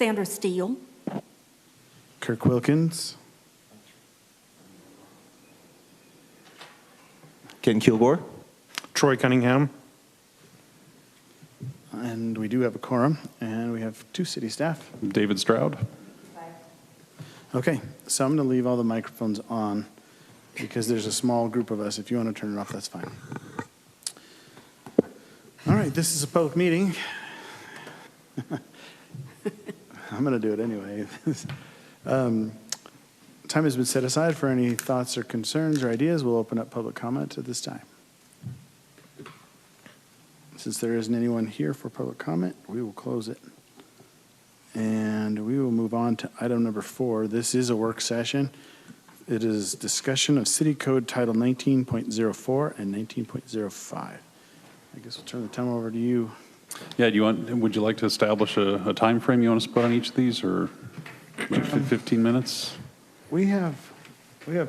Sandra Steele. Kirk Wilkins. Ken Kilgore. Troy Cunningham. And we do have a quorum, and we have 2 city staff. David Stroud. Okay, so I'm going to leave all the microphones on because there's a small group of us. If you want to turn it off, that's fine. All right, this is a public meeting. I'm going to do it anyway. Time has been set aside for any thoughts or concerns or ideas. We'll open up public comment at this time. Since there isn't anyone here for public comment, we will close it. And we will move on to item number 4. This is a work session. It is discussion of City Code Title 19.04 and 19.05. I guess we'll turn the time over to you. Yeah, would you like to establish a time frame you want us to put on each of these, or 15 minutes? We have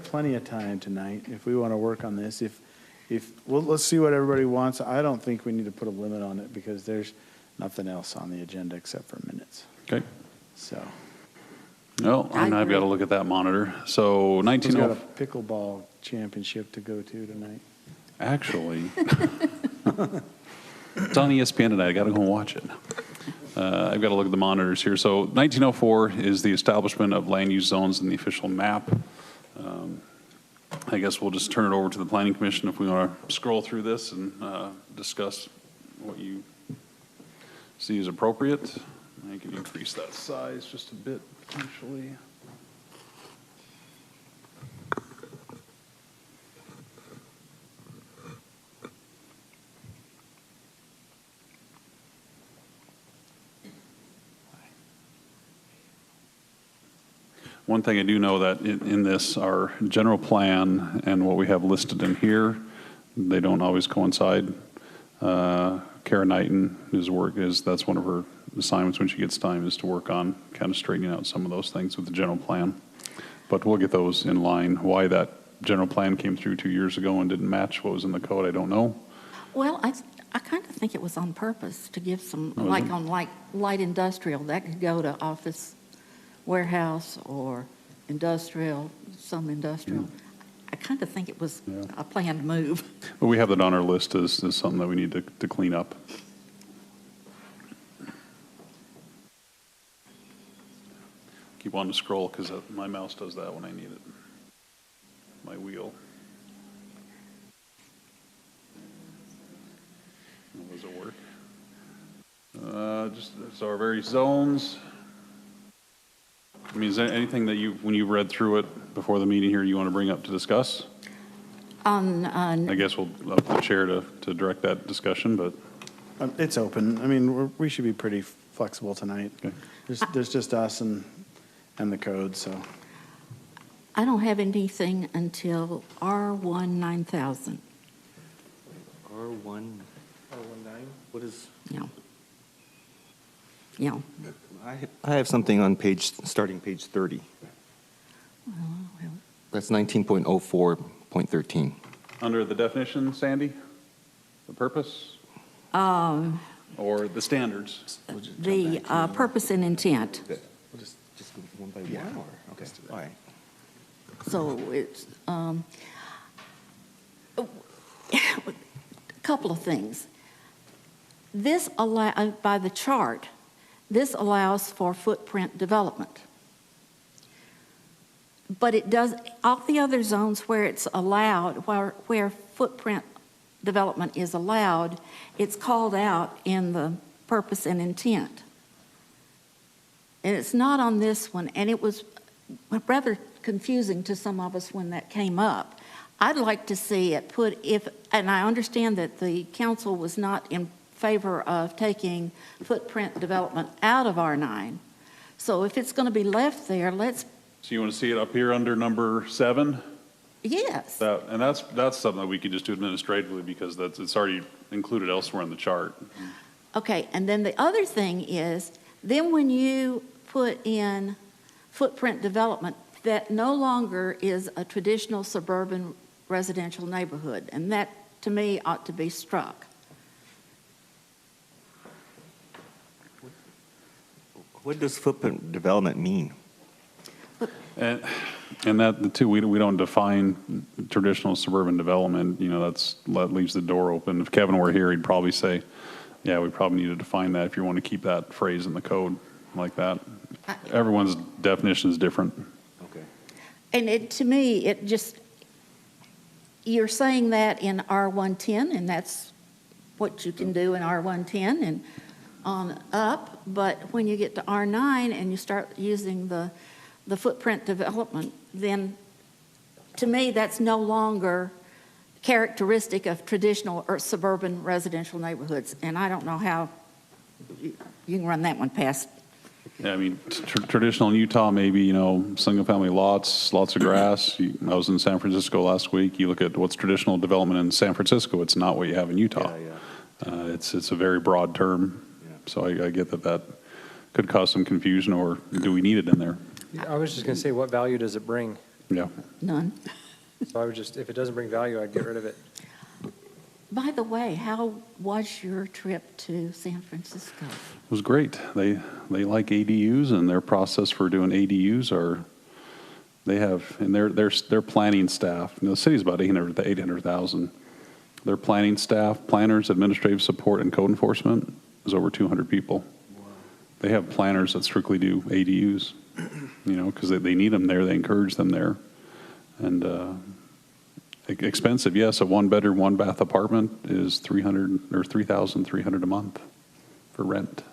plenty of time tonight if we want to work on this. Well, let's see what everybody wants. I don't think we need to put a limit on it because there's nothing else on the agenda except for minutes. Okay. So. No, I've got to look at that monitor. So We've 19. got a pickleball championship to go to tonight. Actually, it's on ESPN tonight. I got to go and watch it. I've got to look at the monitors here. So 1904 is the establishment of land use zones in the official map. I guess we'll just turn it over to the Planning Commission if we want to scroll through this and discuss what you see as appropriate. I can increase that size just a bit potentially. One thing I do know that in this, our general plan and what we have listed in here, they don't always coincide. Kara Knighton, that's one of her assignments when she gets time, is to work on kind of straightening out some of those things with the general plan. But we'll get those in line. Why that general plan came through 2 years ago and didn't match what was in the code, I don't know. Well, I kind of think it was on purpose to give some, on light industrial, that could go to office, warehouse, or some industrial. I kind of think it was a planned move. But we have that on our list as something that we need to clean up. Keep wanting to scroll because my mouse does that when I need it. My wheel. Does it work? So our various zones. I mean, is there anything that when you read through it before the meeting here, you want to bring up to discuss? I guess we'll up the chair to direct that discussion, but. It's open. I mean, we should be pretty flexible tonight. Okay. There's just us and the code, so. I don't have anything until R1 9000. R1. What is? Yeah. I have something on starting page 30. That's 19.04.13. Under the definition, Sandy? The purpose? Or the standards? The purpose and intent. We'll just go one by one? Or? Okay. All right. So it's a couple of things. This by the chart, this allows for footprint development. But it does, all the other zones where it's allowed, where footprint development is allowed, it's called out in the purpose and intent. And it's not on this one, and it was rather confusing to some of us when that came up. I'd like to see it put, and I understand that the council was not in favor of taking footprint development out of R9. So if it's going to be left there, let's. So you want to see it up here under number 7? Yes. And that's something that we could just do administratively because it's already included elsewhere in the chart. Okay, and then the other thing is, then when you put in footprint development, that no longer is a traditional suburban residential neighborhood, and that to me ought to be struck. What does footprint development mean? And that, too, we don't define traditional suburban development, you know, that leaves the door open. If Kevin were here, he'd probably say, yeah, we probably need to define that if you want to keep that phrase in the code like that. Everyone's definition is different. Okay. And to me, it just, you're saying that in R110, and that's what you can do in R110 and on up, but when you get to R9 and you start using the footprint development, then to me, that's no longer characteristic of traditional or suburban residential neighborhoods, and I don't know how you can run that one past. Yeah, I mean, traditional in Utah, maybe, you know, single-family lots of grass. I was in San Francisco last week. You look at what's traditional development in San Francisco, it's not what you have in Utah. Yeah. It's a very broad term, Yeah. so I get that could cause some confusion, or do we need it in there? I was just going to say, what value does it bring? Yeah. None. So I would just, if it doesn't bring value, I'd get rid of it. By the way, how was your trip to San Francisco? It was great. They like ADUs, and their process for doing ADUs they have, and their planning staff, you know, the city's about 800,000. Their planning staff, planners, administrative support, and code enforcement is over 200 people. They have planners that strictly do ADUs, you know, because they need them there, they encourage them there. And expensive, yes, a one-bedroom, one-bath apartment is $3,300 a month for rent.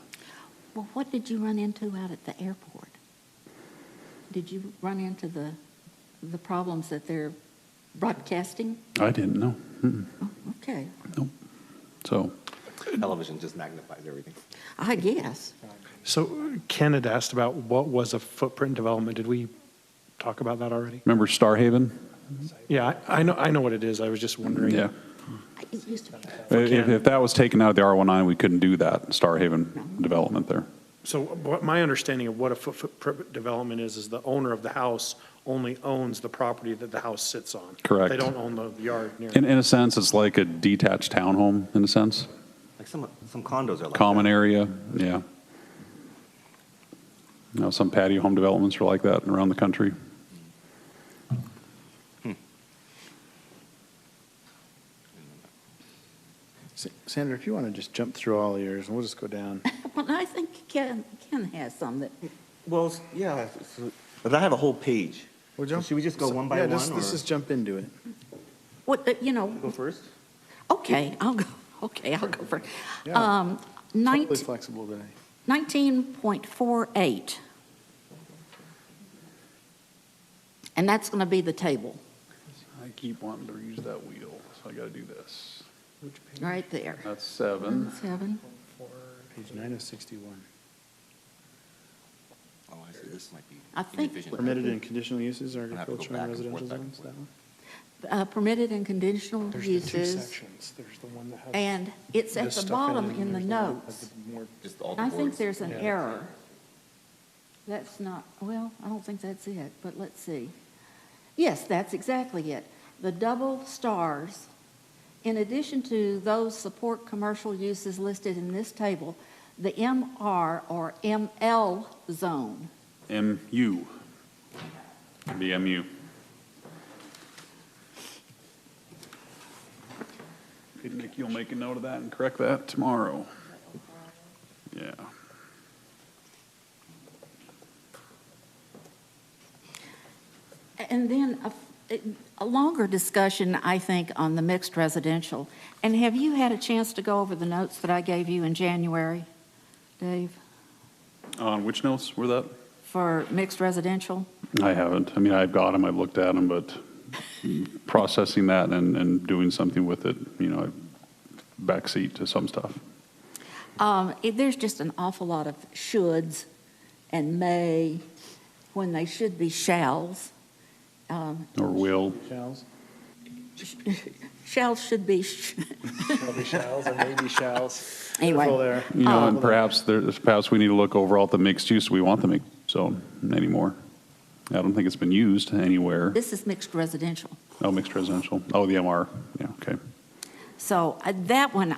Well, what did you run into out at the airport? Did you run into the problems that they're broadcasting? I didn't know. Oh, okay, So, Television just magnifies everything. I guess. So Ken had asked about what was a footprint development. Did we talk about that already? remember Starhaven? Yeah, I know what it is. I was just wondering. Yeah. It used to be. If that was taken out of the R19, we couldn't do that Starhaven development there. So what my understanding of what a footprint development is the owner of the house only owns the property that the house sits on. Correct. They don't own the yard near. In a sense, it's like a detached townhome, in a sense. Like some condos are like Common that. area, yeah. You know, some patio home developments are like that around the country. Sandra, if you want to just jump through all yours, and we'll just go down. Well, I think Ken has some that, Well, yeah, but I have a whole page. We'll So should we just go one by one, Let's or- just jump into it. what, you know, Go first? okay, I'll go for, Yeah. Totally 19 flexible today. 19.48. And that's going to be the table, I keep wanting to use that wheel, so I got to do this. right there. That's 7. 7. Page 9 of 61. Oh, I see, this might be I think- inefficient. Permitted and conditional uses, have to go agricultural and back and forth, residential back and zones, forth. that one? Permitted and conditional There's the two uses. sections. There's the one that has. And it's at this the stuff bottom it, in and the there's one that notes. has the more- Just all the I think boards. there's an Yeah. error. That's not, well, I don't think that's it, but let's see. Yes, that's exactly it. The double stars, in addition to those support commercial uses listed in this table, the MR or ML zone. MU. Be MU. Okay, Nick, you'll make a note of that and correct that tomorrow. Yeah. And then a longer discussion, I think, on the mixed residential. And have you had a chance to go over the notes that I gave you in January, Dave, On which notes were that? for mixed residential? I haven't. I mean, I've got them, I've looked at them, but processing that and doing something with it, you know, backseat to some stuff. There's just an awful lot of shoulds and may when they should be shalls. Or will. Shalls? Shalls should be, Probably shalls or maybe shalls. Anyway. Careful there. You know, and perhaps we need to look overall at the mixed use. We want the mixed zone anymore. I don't think it's been used anywhere. this is mixed residential. Oh, mixed residential. Oh, the MR. Yeah, okay. So that one,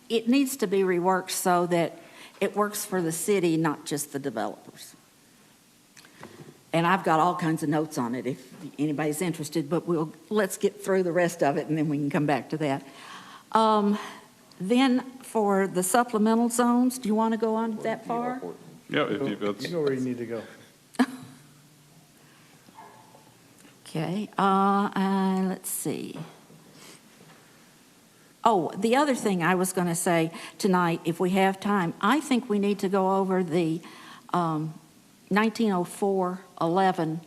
it needs to be reworked so that it works for the city, not just the developers. And I've got all kinds of notes on it if anybody's interested, but let's get through the rest of it and then we can come back to that. Then for the supplemental zones, do you want to go on that far? Yeah, if it's, You know where you need to go. Okay, let's see. Oh, the other thing I was going to say tonight, if we have time, I think we need to go over the 1904-11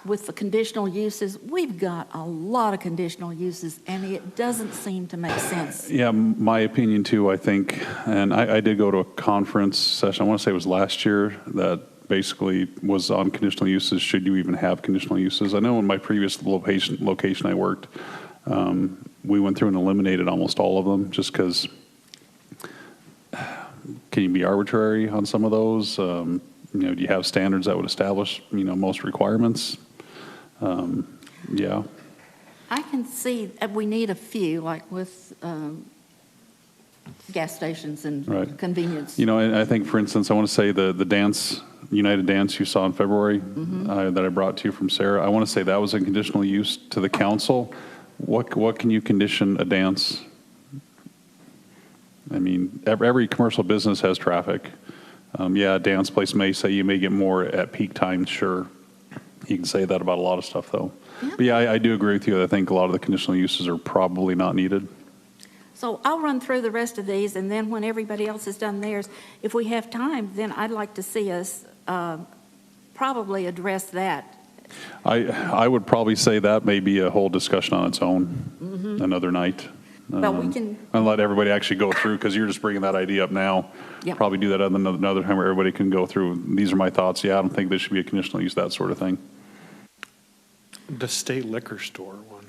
with the conditional uses. We've got a lot of conditional uses, and it doesn't seem to make sense. yeah, my opinion too, I think, and I did go to a conference session, I want to say it was last year, that basically was on conditional uses. Should you even have conditional uses? I know in my previous location I worked, we went through and eliminated almost all of them just because can you be arbitrary on some of those? Do you have standards that would establish, most requirements? Yeah. I can see that we need a few, like with gas stations and Right. convenience. And I think, for instance, I want to say the dance, United Dance you saw in February that I brought to you from Sarah, I want to say that was a conditional use to the council. What can you condition a dance? I mean, every commercial business has traffic. Yeah, a dance place may say you may get more at peak times, sure. You can say that about a lot of stuff, though. Yeah. But yeah, I do agree with you. I think a lot of the conditional uses are probably not needed. So I'll run through the rest of these, and then when everybody else has done theirs, if we have time, then I'd like to see us probably address that. I would probably say that may be a whole discussion on its own, another night. But we can- And let everybody actually go through, because you're just bringing that idea up now. Yep. Probably do that another time where everybody can go through, these are my thoughts, yeah, I don't think there should be a conditional use, that sort of thing. The state liquor store one,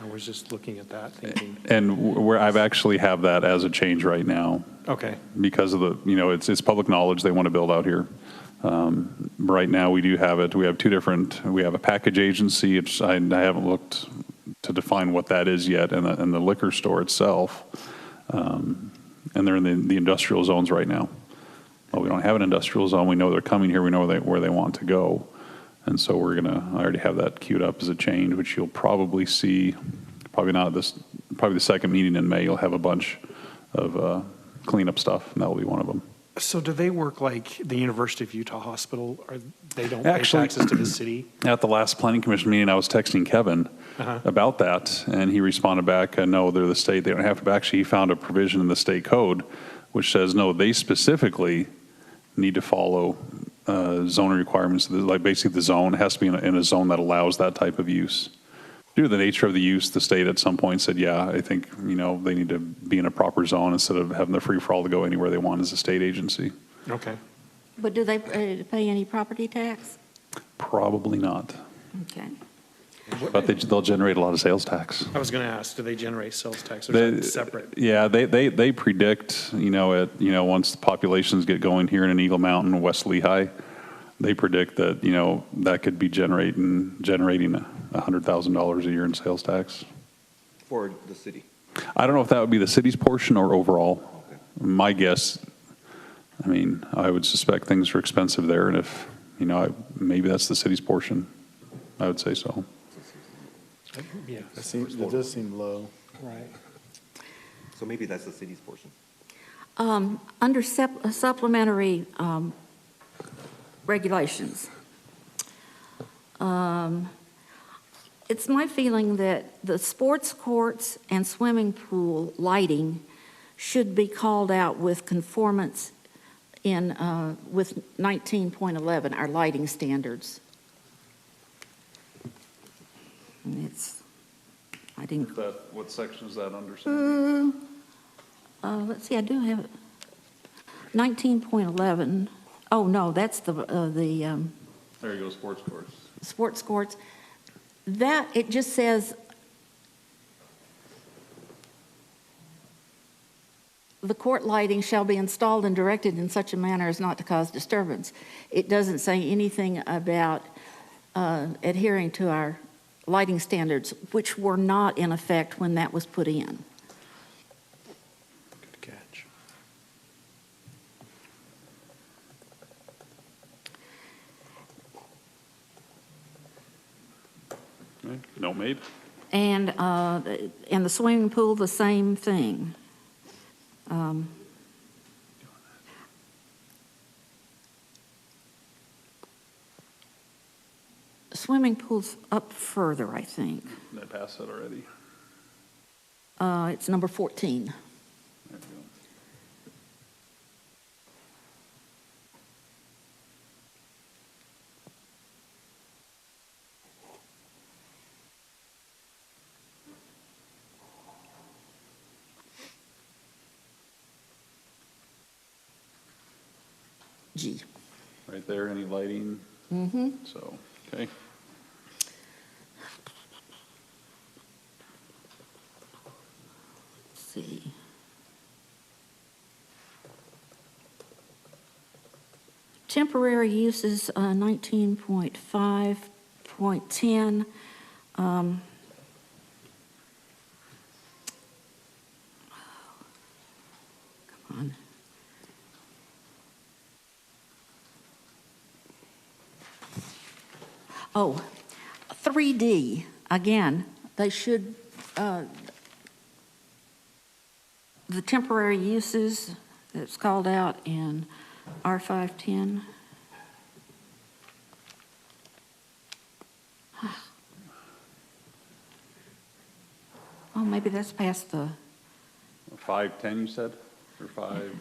I was just looking at that thinking, And where I've actually have that as a change right now, okay, because of the, it's public knowledge they want to build out here. Right now, we do have it, we have two different, we have a package agency, I haven't looked to define what that is yet, and the liquor store itself, and they're in the industrial zones right now. Well, we don't have an industrial zone, we know they're coming here, we know where they want to go, and so I already have that queued up as a change, which you'll probably see, probably not probably the second meeting in May, you'll have a bunch of cleanup stuff, and that will be one of them. so do they work like the University of Utah Hospital, or they don't pay Actually- taxes to the city? At the last planning commission meeting, I was texting Kevin about that, and he responded back, no, they're the state, they don't have to. But actually, he found a provision in the state code which says, no, they specifically need to follow zoning requirements. Like basically the zone has to be in a zone that allows that type of use. Due to the nature of the use, the state at some point said, yeah, I think, they need to be in a proper zone instead of having the free-for-all to go anywhere they want as a state agency. Okay. But do they pay any property tax? Probably not. Okay. But they'll generate a lot of sales tax. I was going to ask, do they generate sales tax, or is that separate? Yeah, they predict, once the populations get going here in Eagle Mountain, West Lehigh, they predict that, that could be generating $100,000 a year in sales tax. For the city. I don't know if that would be the city's portion or overall. My guess, I would suspect things are expensive there, and if, maybe that's the city's portion. I would say so. Yeah. It does seem low. Right. So maybe that's the city's portion. Under supplementary regulations, it's my feeling that the sports courts and swimming pool lighting should be called out with conformance with 19.11, our lighting standards. And I didn't. What section is that under? Let's see, I do have it. 19.11. Oh, no, that's the There you go, sports courts. sports courts. That, it just says, the court lighting shall be installed and directed in such a manner as not to cause disturbance. It doesn't say anything about adhering to our lighting standards, which were not in effect when that was put in. Good catch. Okay, no made. And the swimming pool, the same thing. Swimming pool's up further, I think. Did I pass that already? It's number 14. There we go. G. Right there, any lighting? Mm-hmm. So, okay. See. Temporary uses, 19.5.10. Come on. Oh, 3D, again, they should, the temporary uses that's called out in R510. Oh, maybe that's past the 510, you said? Or 5?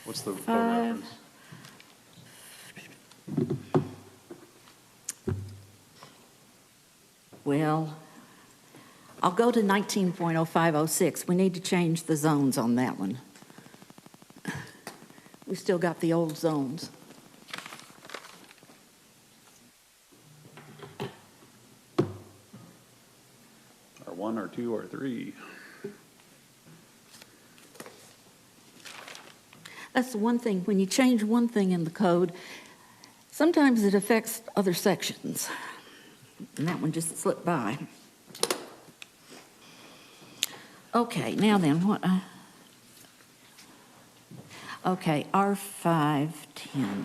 What's the code 5. reference? Well, I'll go to 19.0506. We need to change the zones on that one. We still got the old zones. R1, R2, R3? That's the one thing, when you change one thing in the code, sometimes it affects other sections. And that one just slipped by. Okay, now then, what? Okay, R510.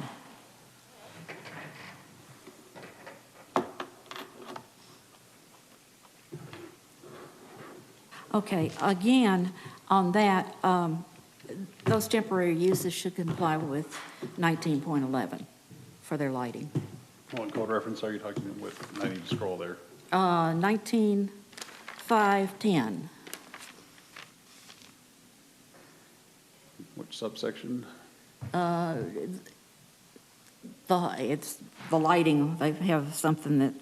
Okay, again, on that, those temporary uses should comply with 19.11 for their lighting. What code reference are you talking with? I need to scroll there. 19.510. Which subsection? It's the lighting, they have something that,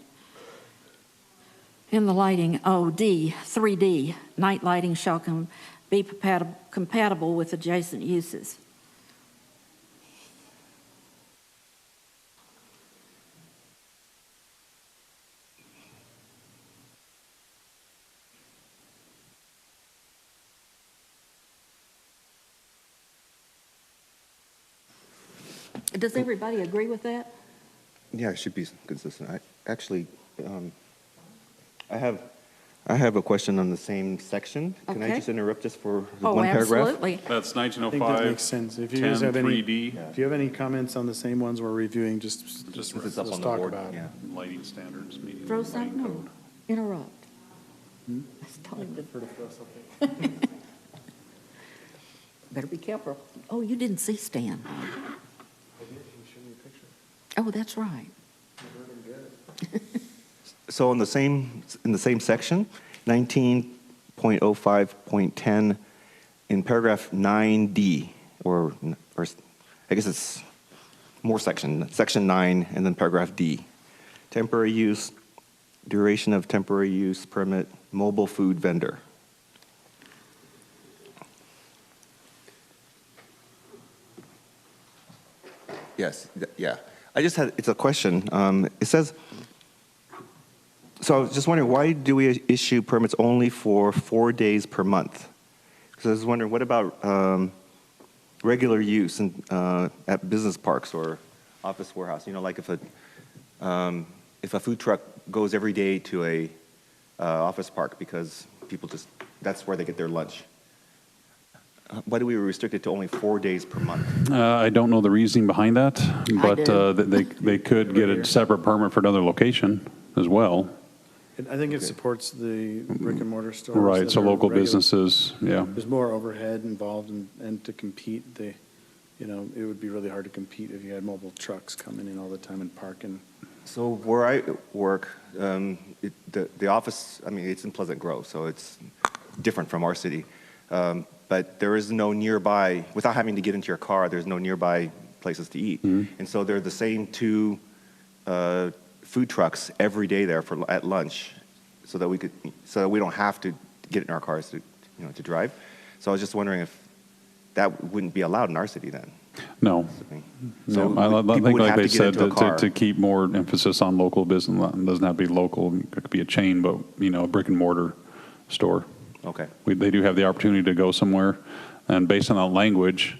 in the lighting, D, 3D, night lighting shall be compatible with adjacent uses. Does everybody agree with that? Yeah, it should be consistent. I have a question on the same section. Can I Okay. just interrupt just for Oh, one paragraph? absolutely. That's I think that 1905. makes sense. If you guys have 10, any, 3D. if you have any comments on the same ones we're reviewing, just Since it's up let's on the talk board, about it. yeah. Lighting standards, medium Throw lighting something, no, code. interrupt. Let's tell him to- Better be careful. Oh, you didn't see Stan. Oh, that's right. So in the same section, 19.05.10, in paragraph 9D, or I guess it's more section 9, and then paragraph D. Temporary use, duration of temporary use permit, mobile food vendor. Yes, yeah. It's a question. It says, so I was just wondering, why do we issue permits only for 4 days per month? Because I was wondering, what about regular use at business parks or office warehouse? You know, like if a food truck goes every day to a office park because people that's where they get their lunch. Why do we restrict it to only 4 days per month? I don't know the reasoning behind that, but do. they could get a separate permit for another location as well. I think it supports the brick and mortar stores. Right, that so are local regular. businesses, yeah. There's more overhead involved and to compete, it would be really hard to compete if you had mobile trucks coming in all the time and parking. So where I work, the office, I mean, it's in Pleasant Grove, so it's different from our city. But there is no nearby, without having to get into your car, there's no nearby places to eat. And so they're the same two food trucks every day there at lunch, so that we don't have to get in our cars to drive. So I was just wondering if that wouldn't be allowed in our city then. No. So No, I people think would like have they to get said, into a car. to keep more emphasis on local business, it doesn't have to be local, it could be a chain, but, a brick and mortar store. Okay. They do have the opportunity to go somewhere, and based on that language,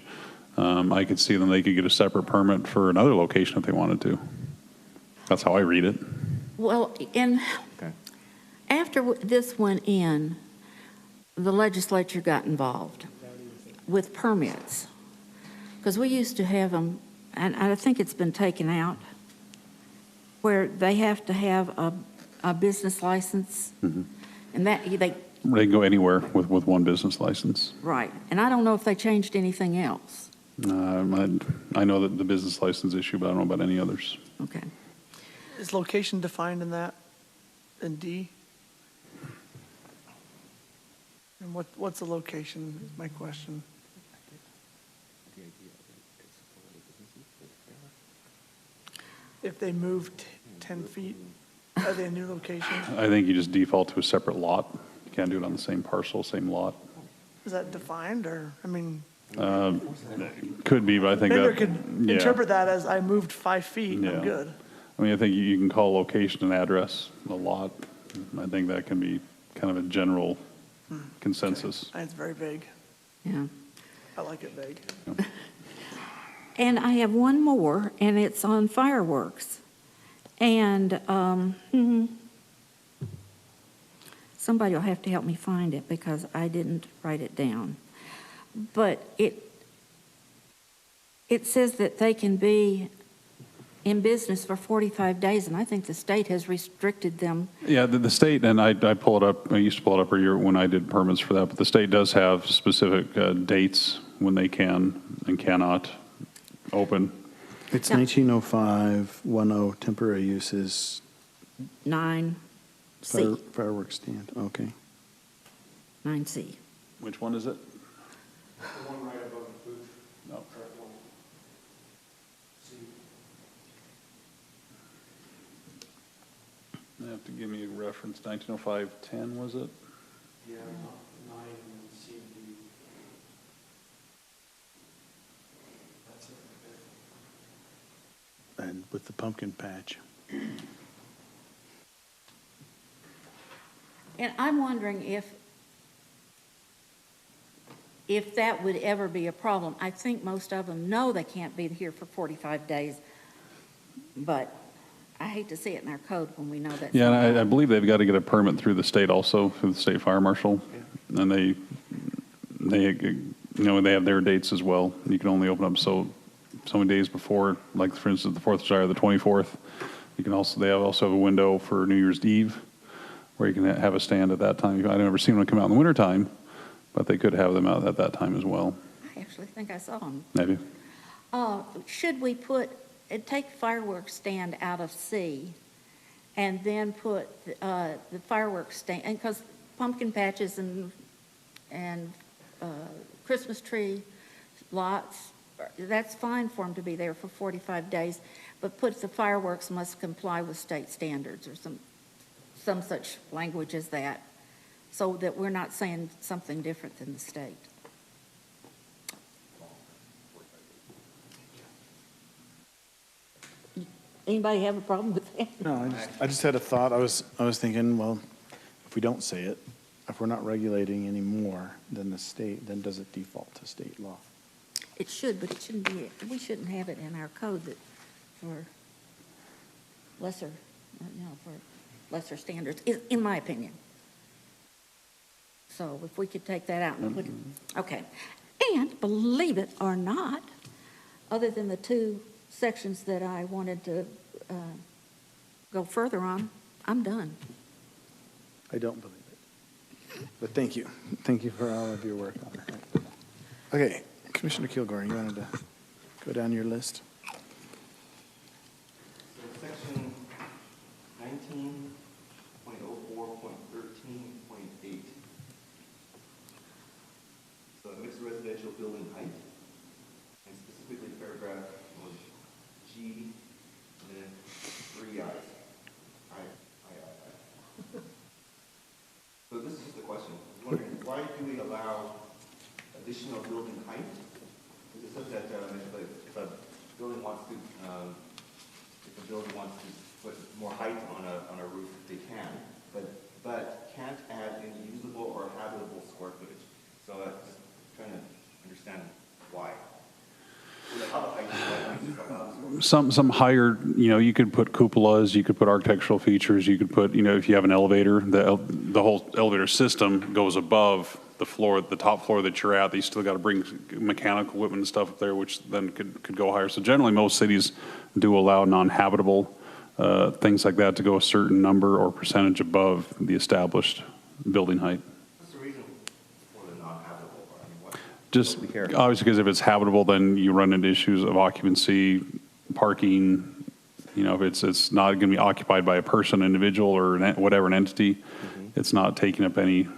I could see them, they could get a separate permit for another location if they wanted to. That's how I read it. Well, and Okay. after this went in, the legislature got involved with permits. Because we used to have them, and I think it's been taken out, where they have to have a business license. And that, They can go anywhere with one business license. right. And I don't know if they changed anything else. I know that the business license issue, but I don't know about any others. Okay. Is location defined in that, in D? And what's the location, is my question. If they moved 10 feet, are they a new location? I think you just default to a separate lot. You can't do it on the same parcel, same lot. Is that defined, or, I mean, Could be, but I think vendor that, could yeah. interpret that as I moved 5 feet, Yeah. I'm good. I mean, I think you can call location and address a lot. I think that can be kind of a general consensus. I think it's very vague. Yeah. I like it vague. And I have one more, and it's on fireworks. And somebody will have to help me find it because I didn't write it down. But it says that they can be in business for 45 days, and I think the state has restricted them. Yeah, the state, and I pull it up, I used to pull it up every year when I did permits for that, but the state does have specific dates when they can and cannot open. It's Yeah. 1905, 10 temporary uses, 9C. fireworks stand, okay. 9C. Which one is it? The one right above the booth. No. You have to give me a reference, 1905-10, was it? Yeah, 9C. That's it right And with the pumpkin patch. And I'm wondering if that would ever be a problem. I think most of them know they can't be here for 45 days, but I hate to see it in our code when we know that. Yeah, and I believe they've got to get a permit through the state also, through the state fire marshal. And they have their dates as well. You can only open up so many days before, like for instance, the 4th of July or the 24th. They also have a window for New Year's Eve where you can have a stand at that time. I've never seen one come out in the wintertime, but they could have them out at that time as well. I actually think I saw them. Maybe. Should we take fireworks stand out of C and then put the fireworks stand, and because pumpkin patches and Christmas tree lots, that's fine for them to be there for 45 days, but put the fireworks must comply with state standards or some such language as that, so that we're not saying something different than the state. Anybody have a problem with that? No, I just had a thought. I was thinking, well, if we don't say it, if we're not regulating anymore than the state, then does it default to state law? It should, but it shouldn't be, we shouldn't have it in our code that for lesser, for lesser standards, in my opinion. So if we could take that out and put it, okay. And believe it or not, other than the two sections that I wanted to go further on, I'm done. I don't believe it. But thank you. Thank you for all of your work on it. Okay, Commissioner Kilgore, you wanted to go down your list? Section 19.04.13.8. So mixed residential building height, and specifically paragraph G, and then 3 I's. I. So this is just a question. I was wondering, why do we allow additional building height? It says that if a building wants to, put more height on a roof, they can, but can't add any usable or habitable square footage. So just trying to understand why. How the height is allowed. Some higher, you could put cupolas, you could put architectural features, you could put, if you have an elevator, the whole elevator system goes above the floor, the top floor that you're at. You still got to bring mechanical equipment and stuff up there, which then could go higher. So generally, most cities do allow non-habitable things like that to go a certain number or percentage above the established building height. What's the reason for the non-habitable? I mean, what? Just What do we care? obviously because if it's habitable, then you run into issues of occupancy, parking. If it's not going to be occupied by a person, individual, or whatever, an entity, it's not taking up any of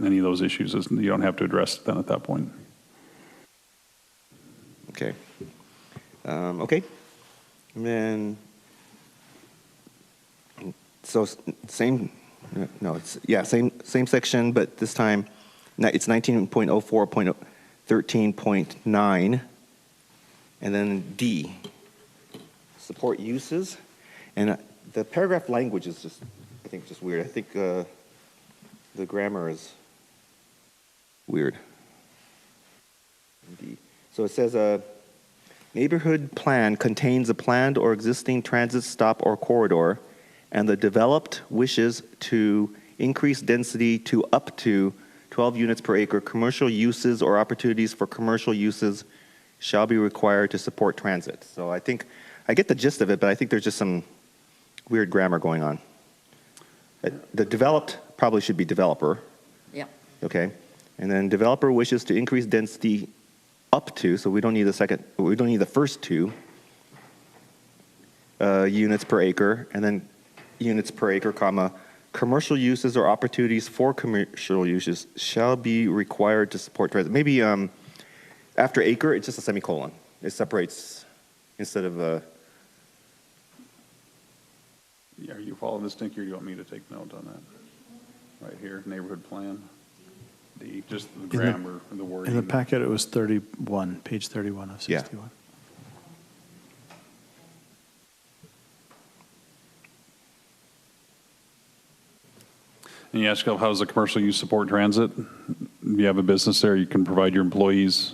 those issues. You don't have to address them at that point. Okay. Okay. And then, so same section, but this time it's 19.04.13.9, and then D, support uses. And the paragraph language is just weird. I think the grammar is weird. D. So it says neighborhood plan contains a planned or existing transit stop or corridor, and the developed wishes to increase density to up to 12 units per acre. Commercial uses or opportunities for commercial uses shall be required to support transit. So I think I get the gist of it, but I think there's just some weird grammar going on. The developed probably should be developer. Yep. Okay. And then developer wishes to increase density up to, so we don't need the first 2 units per acre, and then units per acre, comma, commercial uses or opportunities for commercial uses shall be required to support transit. Maybe after acre, it's just a semicolon. It separates instead of Are you following this, Dinky, or do you want me to take note on that? Right here, neighborhood plan. D, just the grammar and the wording. In the packet, it was 31, page 31 of 61. And you ask, how does the commercial use support transit? You have a business there, you can provide your employees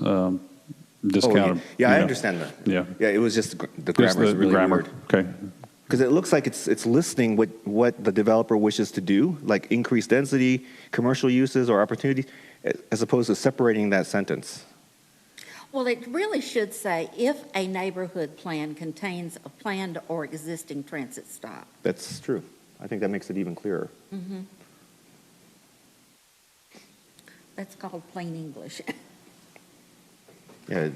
discount. yeah, I understand that. Yeah. Yeah, it was just the Just grammar is the really grammar. weird. Okay. Because it looks like it's listing what the developer wishes to do, like increase density, commercial uses or opportunities, as opposed to separating that sentence. Well, it really should say, if a neighborhood plan contains a planned or existing transit stop. That's true. I think that makes it even clearer. That's called plain English. Yeah,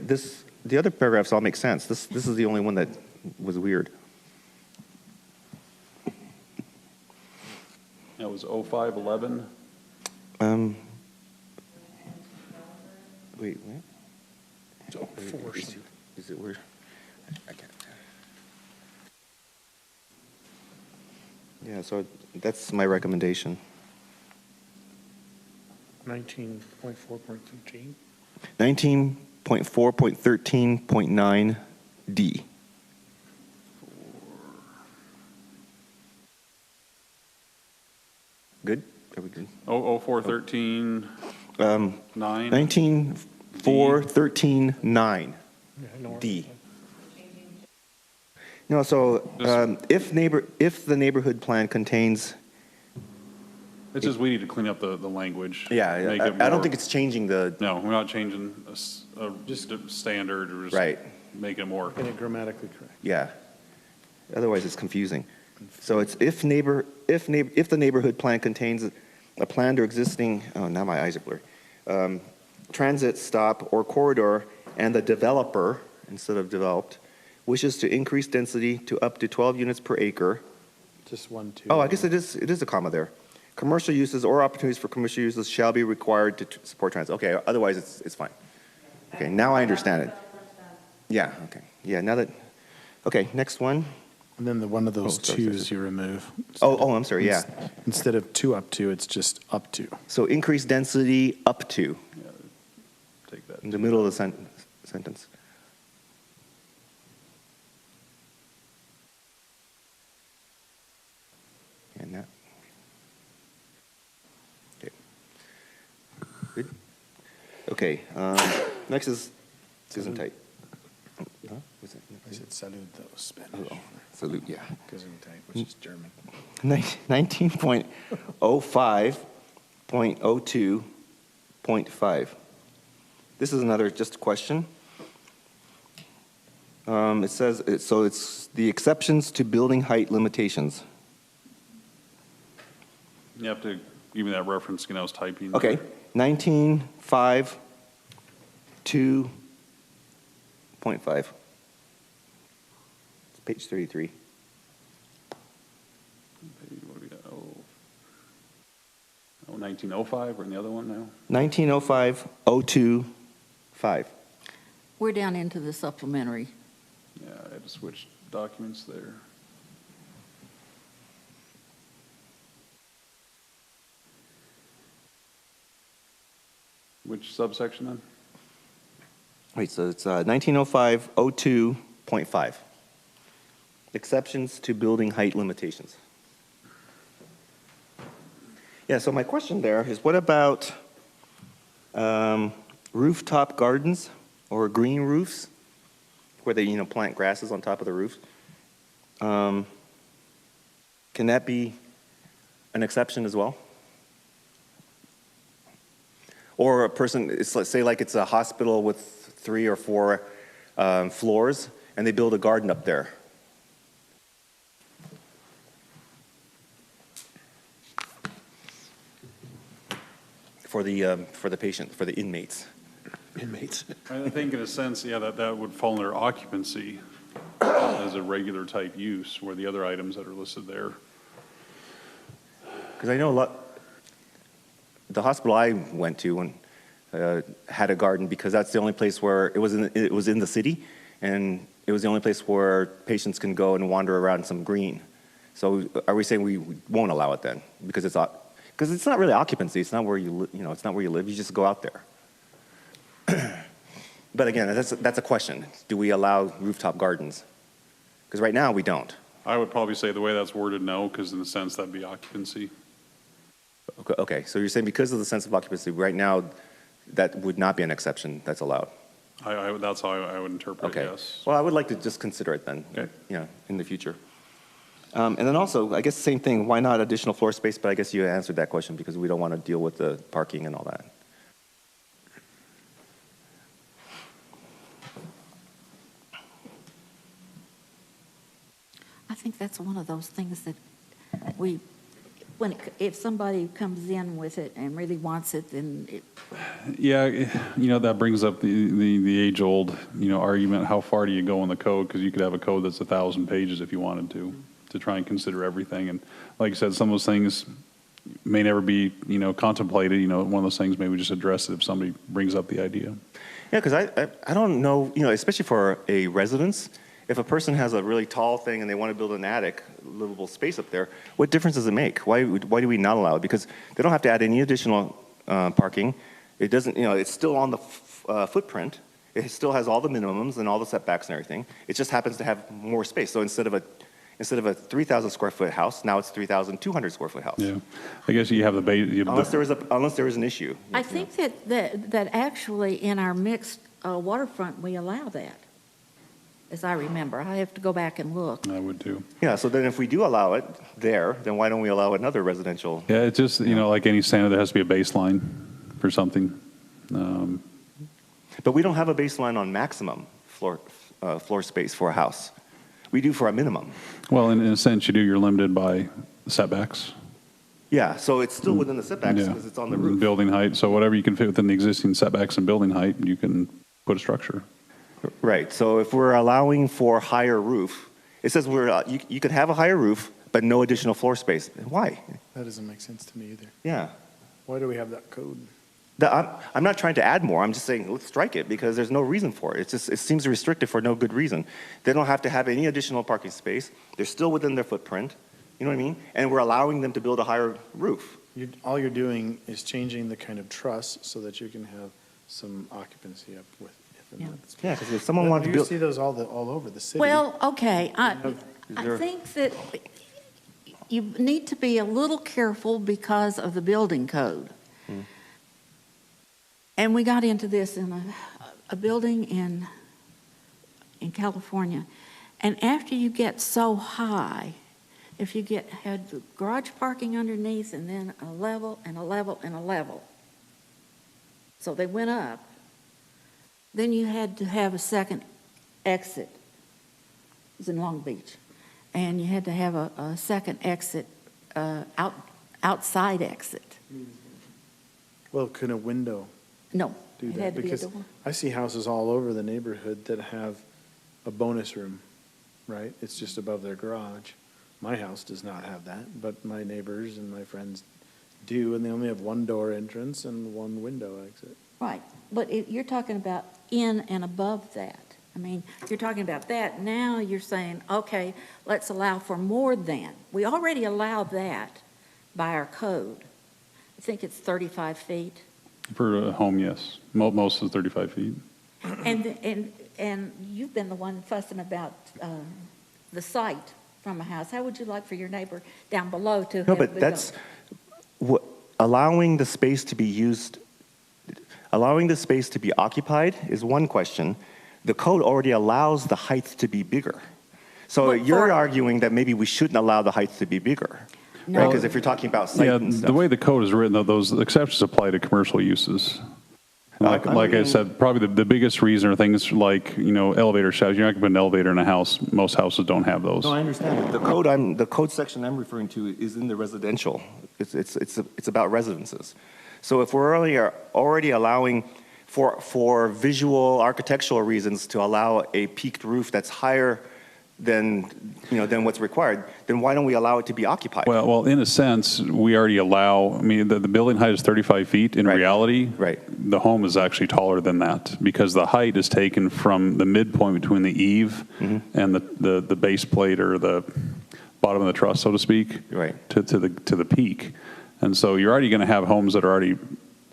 the other paragraphs all make sense. This is the only one that was weird. That was 0511. Wait, what? Force. Is it weird? I can't. Yeah, so that's my recommendation. 19.4.13. 19.4.13.9 D. Good? Are we good? 0413 9. 19.4.13.9 D. No, so if the neighborhood plan contains, It's just we need to clean up the language. yeah, Make I it don't more- think it's changing the, No, we're not changing just a standard or just Right. make it more. Getting it grammatically correct. yeah. Otherwise, it's confusing. So it's if the neighborhood plan contains a planned or existing, oh, now my eyes are blurry, transit stop or corridor, and the developer, instead of developed, wishes to increase density to up to 12 units per acre. Just 1, 2. Oh, I guess it is a comma there. Commercial uses or opportunities for commercial uses shall be required to support transit. Okay, otherwise it's fine. Okay, now I understand it. Yeah, okay. Yeah, now that, okay, next one. And then the one of those Oh, sorry, sorry, twos you remove. Oh, I'm sorry, yeah. Instead of 2 up to, it's just up to. So increase density up to, Yeah, take that. in the middle of the sentence. And that. Okay. Good. Okay, next is Gesundheit. Huh? Was it? I said salud, that was Spanish. Oh, salute, yeah. Gesundheit, which is German. 19.05.02.5. This is another just question. It says, so it's the exceptions to building height limitations. You have to give me that reference, I was typing. Okay, 19.5.2.5. It's page 33. What do we got? Oh, 1905, or in the other one now? 19.05.02.5. We're down into the supplementary. Yeah, I had to switch documents there. Which subsection then? Wait, so it's 1905.02.5. Exceptions to building height limitations. Yeah, so my question there is, what about rooftop gardens or green roofs, where they, plant grasses on top of the roof? Can that be an exception as well? Or a person, let's say like it's a hospital with 3 or 4 floors, and they build a garden up there. For the patient, for the inmates. Inmates. I think in a sense, yeah, that would fall under occupancy as a regular type use, where the other items that are listed there. Because I know the hospital I went to and had a garden, because that's the only place where it was in the city, and it was the only place where patients can go and wander around some green. So are we saying we won't allow it then? Because it's not really occupancy. It's not where it's not where you live. You just go out there. But again, that's a question. Do we allow rooftop gardens? Because right now we don't. I would probably say the way that's worded, no, because in a sense that'd be occupancy. Okay, so you're saying because of the sense of occupancy, right now, that would not be an exception that's allowed? That's how I would interpret it, Okay. yes. Well, I would like to just consider it then, Okay. In the future. And then also, I guess same thing, why not additional floor space? But I guess you answered that question because we don't want to deal with the parking and all that. I think that's one of those things that if somebody comes in with it and really wants it, then Yeah, that brings up the age-old, argument, how far do you go in the code? Because you could have a code that's 1,000 pages if you wanted to try and consider everything. And like I said, some of those things may never be, contemplated. One of those things, maybe we just address it if somebody brings up the idea. Yeah, because I don't know, especially for a residence, if a person has a really tall thing and they want to build an attic, livable space up there, what difference does it make? Why do we not allow it? Because they don't have to add any additional parking. It doesn't, it's still on the footprint. It still has all the minimums and all the setbacks and everything. It just happens to have more space. So instead of a 3,000 square foot house, now it's 3,200 square foot house. Yeah, I guess you have the base. Unless there is an issue. I think that actually in our mixed waterfront, we allow that, as I remember. I have to go back and look. I would too. Yeah, so then if we do allow it there, then why don't we allow another residential? Yeah, it's just, like any standard, there has to be a baseline for something. But we don't have a baseline on maximum floor space for a house. We do for a minimum. Well, in a sense, you're limited by setbacks. Yeah, so it's still within the setbacks Yeah. because it's on the roof. Building height, so whatever you can fit within the existing setbacks and building height, you can put a structure. Right, so if we're allowing for higher roof, it says you could have a higher roof, but no additional floor space. Why? That doesn't make sense to me either. Yeah. Why do we have that code? I'm not trying to add more. I'm just saying let's strike it because there's no reason for it. It seems restrictive for no good reason. They don't have to have any additional parking space. They're still within their footprint. You know what I mean? And we're allowing them to build a higher roof. All you're doing is changing the kind of truss so that you can have some occupancy up within Yeah. that space. Yeah, because if someone wanted to You build, see those all over the city. Well, okay, I there- think that you need to be a little careful because of the building code. And we got into this in a building in California. And after you get so high, if you had the garage parking underneath and then a level and a level and a level, so they went up, then you had to have a second exit. It was in Long Beach. And you had to have a second exit, outside exit. Well, could a window No, do it that? had to be a Because door. I see houses all over the neighborhood that have a bonus room, right? It's just above their garage. My house does not have that, but my neighbors and my friends do, and they only have one door entrance and one window exit. Right, but you're talking about in and above that. I mean, you're talking about that, now you're saying, okay, let's allow for more than. We already allow that by our code. I think it's 35 feet. For a home, yes. Most is 35 feet. And you've been the one fussing about the site from a house. How would you like for your neighbor down below to have? no, but the that's dome? allowing the space to be used, allowing the space to be occupied is one question. The code already allows the height to be bigger. So But you're for- arguing that maybe we shouldn't allow the height to be bigger. No. Because if you're talking about site Yeah, and stuff. the way the code is written, though, those exceptions apply to commercial uses. And Like I'm I reading- said, probably the biggest reason are things like, elevator shafts. You're not going to put an elevator in a house. Most houses don't have those. No, I understand. The code section I'm referring to is in the residential. It's about residences. So if we're already allowing for visual architectural reasons to allow a peaked roof that's higher than what's required, then why don't we allow it to be occupied? Well, in a sense, we already allow, the building height is 35 feet. In Right. reality, Right. the home is actually taller than that because the height is taken from the midpoint between the eave Mm-hmm. and the base plate or the bottom of the truss, so to speak, Right. to the peak. And so you're already going to have homes that are already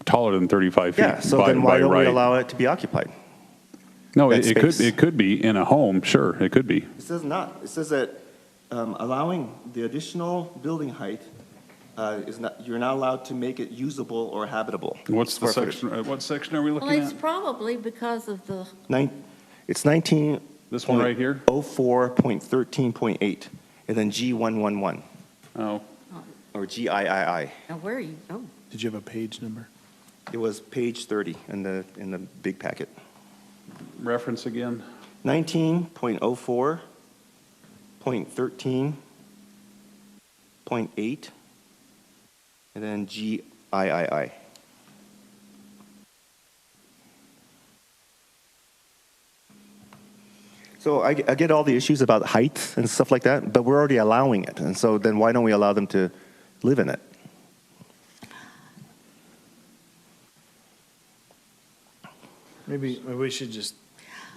taller than 35 feet. Yeah, so then why don't we allow it to be occupied? No, that space? it could be in a home, sure, it could be. It says not. It says that allowing the additional building height is not, you're not allowed to make it usable or habitable. What's the Square footage. section, what section are we Well, looking it's at? probably because of the, It's 19. This one right here? 04.13.8, and then G111, Oh, or GIII. now where are you, oh, Did you have a page number? It was page 30 in the big packet. reference again? 19.04.13.8, and then GIII. So I get all the issues about height and stuff like that, but we're already allowing it. And so then why don't we allow them to live in it? Maybe we should just,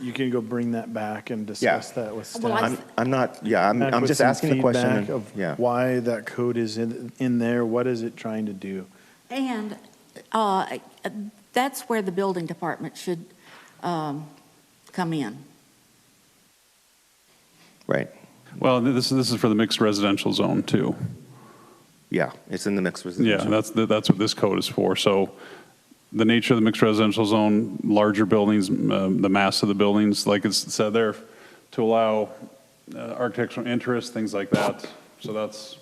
you can go bring that back and discuss that with Well, staff. I'm not, yeah, Back I'm with just some asking the question. feedback and- of Yeah. why that code is in there, what is it trying to do? and that's where the building department should come in. Right. Well, this is for the mixed residential zone too. Yeah, it's in the mixed Yeah, residential. that's what this code is for. So the nature of the mixed residential zone, larger buildings, the mass of the buildings, like it's said there, to allow architectural interest, things like that. So that's,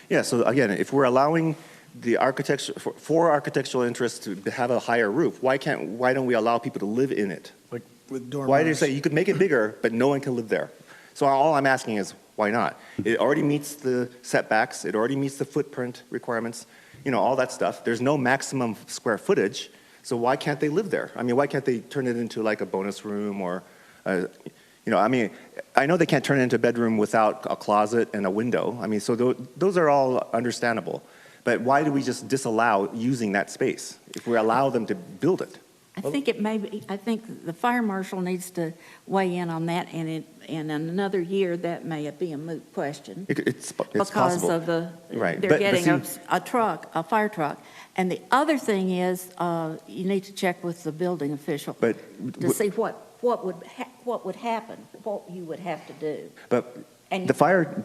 Yeah, so again, if we're allowing the architecture, for architectural interests to have a higher roof, why don't we allow people to live in it? Like with dormers? Why do you say you could make it bigger, but no one can live there? So all I'm asking is, Why not? It already meets the setbacks, it already meets the footprint requirements, all that stuff. There's no maximum square footage, so why can't they live there? I mean, why can't they turn it into like a bonus room or, I mean, I know they can't turn it into a bedroom without a closet and a window. I mean, so those are all understandable. But why do we just disallow using that space if we allow them to build it? I think I think the fire marshal needs to weigh in on that, and in another year, that may be a moot question. It's Because possible. of Right, they're but getting see- a fire truck. And the other thing is, you need to check with the building official But to see what would happen, what you would have to do. But And- the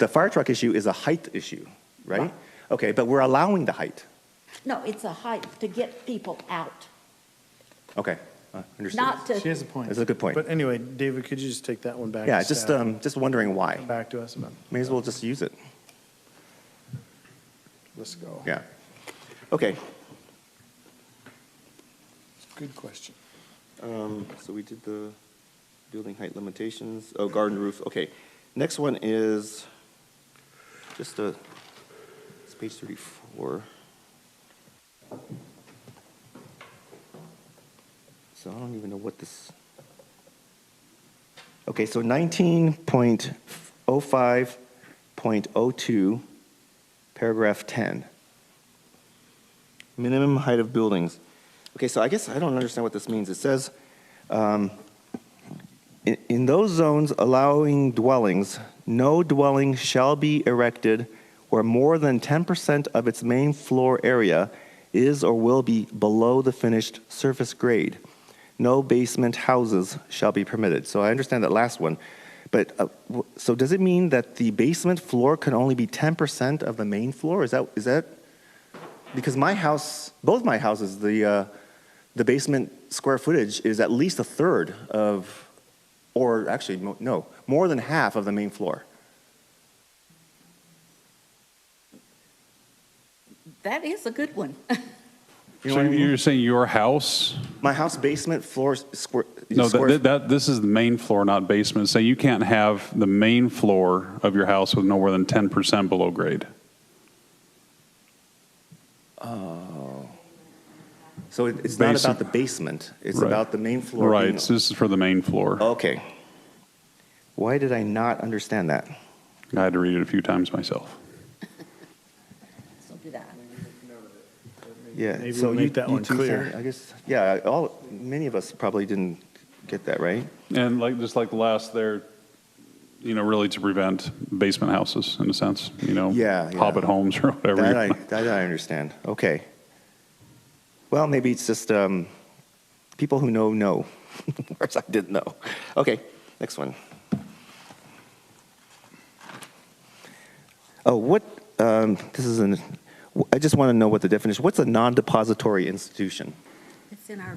fire truck issue is a height issue, right? Right. Okay, but we're allowing the height. No, it's a height to get people out, Okay, understood. not She to, has a point. That's a good point. But anyway, David, could you just take that one back? Yeah, to just staff? just wondering why. Come back to us about, May as well just use it. let's go. Yeah. Okay. Good question. So we did the building height limitations. Oh, garden roof. Okay. Next one is just it's page 34. So I don't even know what this. Okay, so 19.05.02, paragraph 10. Minimum height of buildings. Okay, so I guess I don't understand what this means. It says, in those zones allowing dwellings, no dwelling shall be erected where more than 10% of its main floor area is or will be below the finished surface grade. No basement houses shall be permitted. So I understand that last one. But so does it mean that the basement floor can only be 10% of the main floor? Is that because my house, both my houses, the basement square footage is at least a third of, or actually, no, more than half of the main floor. that is a good one. You know So what I mean? you're saying your house? My house basement floor square. No, square- this is the main floor, not basement. So you can't have the main floor of your house with no more than 10% below grade. So it's not Basic- about the basement. It's Right. about the main floor. Right, being- so this is for the main floor. Okay. Why did I not understand that? I had to read it a few times myself. So did I. Yeah. Maybe so we'll make that you one two clear. said- I guess. Yeah. Many of us probably didn't get that right. And just like the last there, really to prevent basement houses in a sense, Yeah, yeah. Hobbit homes or whatever. That I understand. Okay. Well, maybe it's just people who know, whereas I didn't know. Okay, next one. Oh, what? This is an. I just want to know what the definition. What's a non-depository institution? It's in our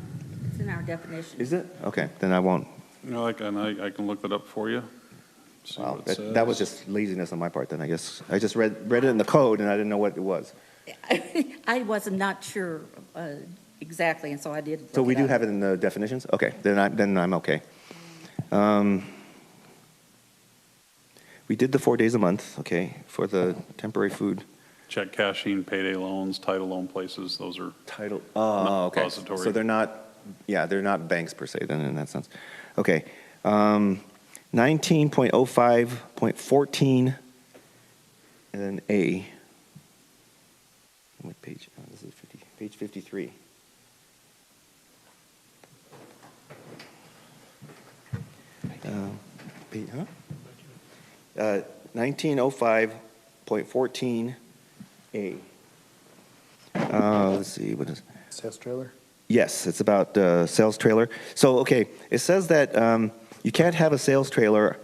definition. Is it? Okay, then I won't. I can look that up for you. See Wow, what it that was says. just laziness on my part. Then I guess I just read it in the code and I didn't know what it was. I was not sure exactly, and so I did. So look we do up. have it in the definitions? Okay, then I'm okay. We did the 4 days a month, okay, for the temporary food Check cashing, payday loans, title loan places, those are, title. Not Oh, okay. depository. So they're not banks per se then in that sense. Okay. 19.05.14 and then A. What page? Oh, this is page 53. Page, huh? 1905.14A. Let's see, what is? Sales trailer? Yes, it's about sales trailer. So, okay, it says that you can't have a sales trailer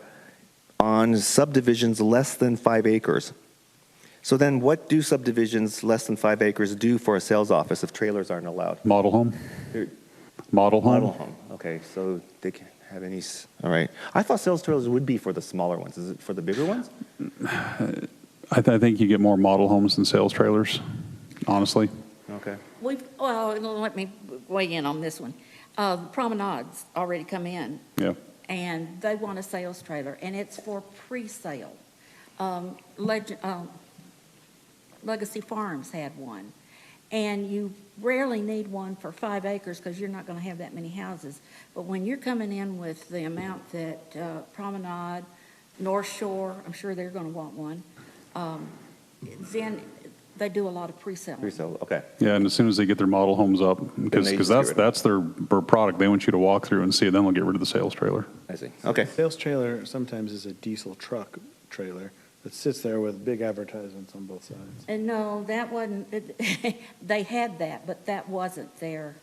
on subdivisions less than 5 acres. So then what do subdivisions less than 5 acres do for a sales office if trailers aren't allowed? model home? They're- Model home? Model home, okay, so they can have any, all right. I thought sales trailers would be for the smaller ones. Is it for the bigger ones? I think you get more model homes than sales trailers, honestly. Okay. Well, let me weigh in on this one. Promenade's already come in, Yeah. and they want a sales trailer, and it's for pre-sale. Legacy Farms had one. And you rarely need one for 5 acres because you're not going to have that many houses. But when you're coming in with the amount that Promenade, North Shore, I'm sure they're going to want one, then they do a lot of pre-selling. Resale, okay. Yeah, and as soon as they get their model homes up, they because just get rid of it. that's their product, they want you to walk through and see it, then they'll get rid of the sales trailer. I see, okay. Sales trailer sometimes is a diesel truck trailer that sits there with big advertisements on both sides. And no, that wasn't, they had that, but that wasn't their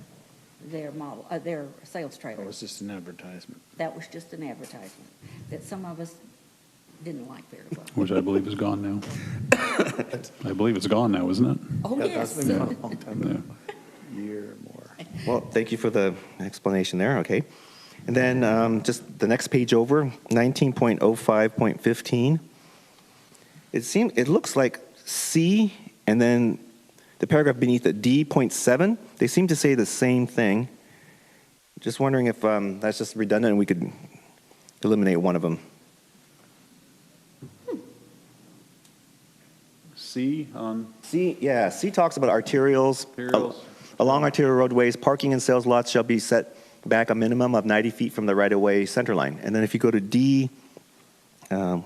model, their sales trailer. It was just an advertisement. That was just an advertisement that some of us didn't like very well. Which I believe is gone now. I believe it's gone now, isn't it? Oh, yes. That's been a long time ago, year or more. Well, thank you for the explanation there, okay. And then just the next page over, 19.05.15. It looks like C and then the paragraph beneath it, D.7, they seem to say the same thing. Just wondering if that's just redundant and we could eliminate one of them. C on C talks about arterials. Arterials. Along arterial roadways, parking and sales lots shall be set back a minimum of 90 feet from the right-of-way center line. And then if you go to D, VIII,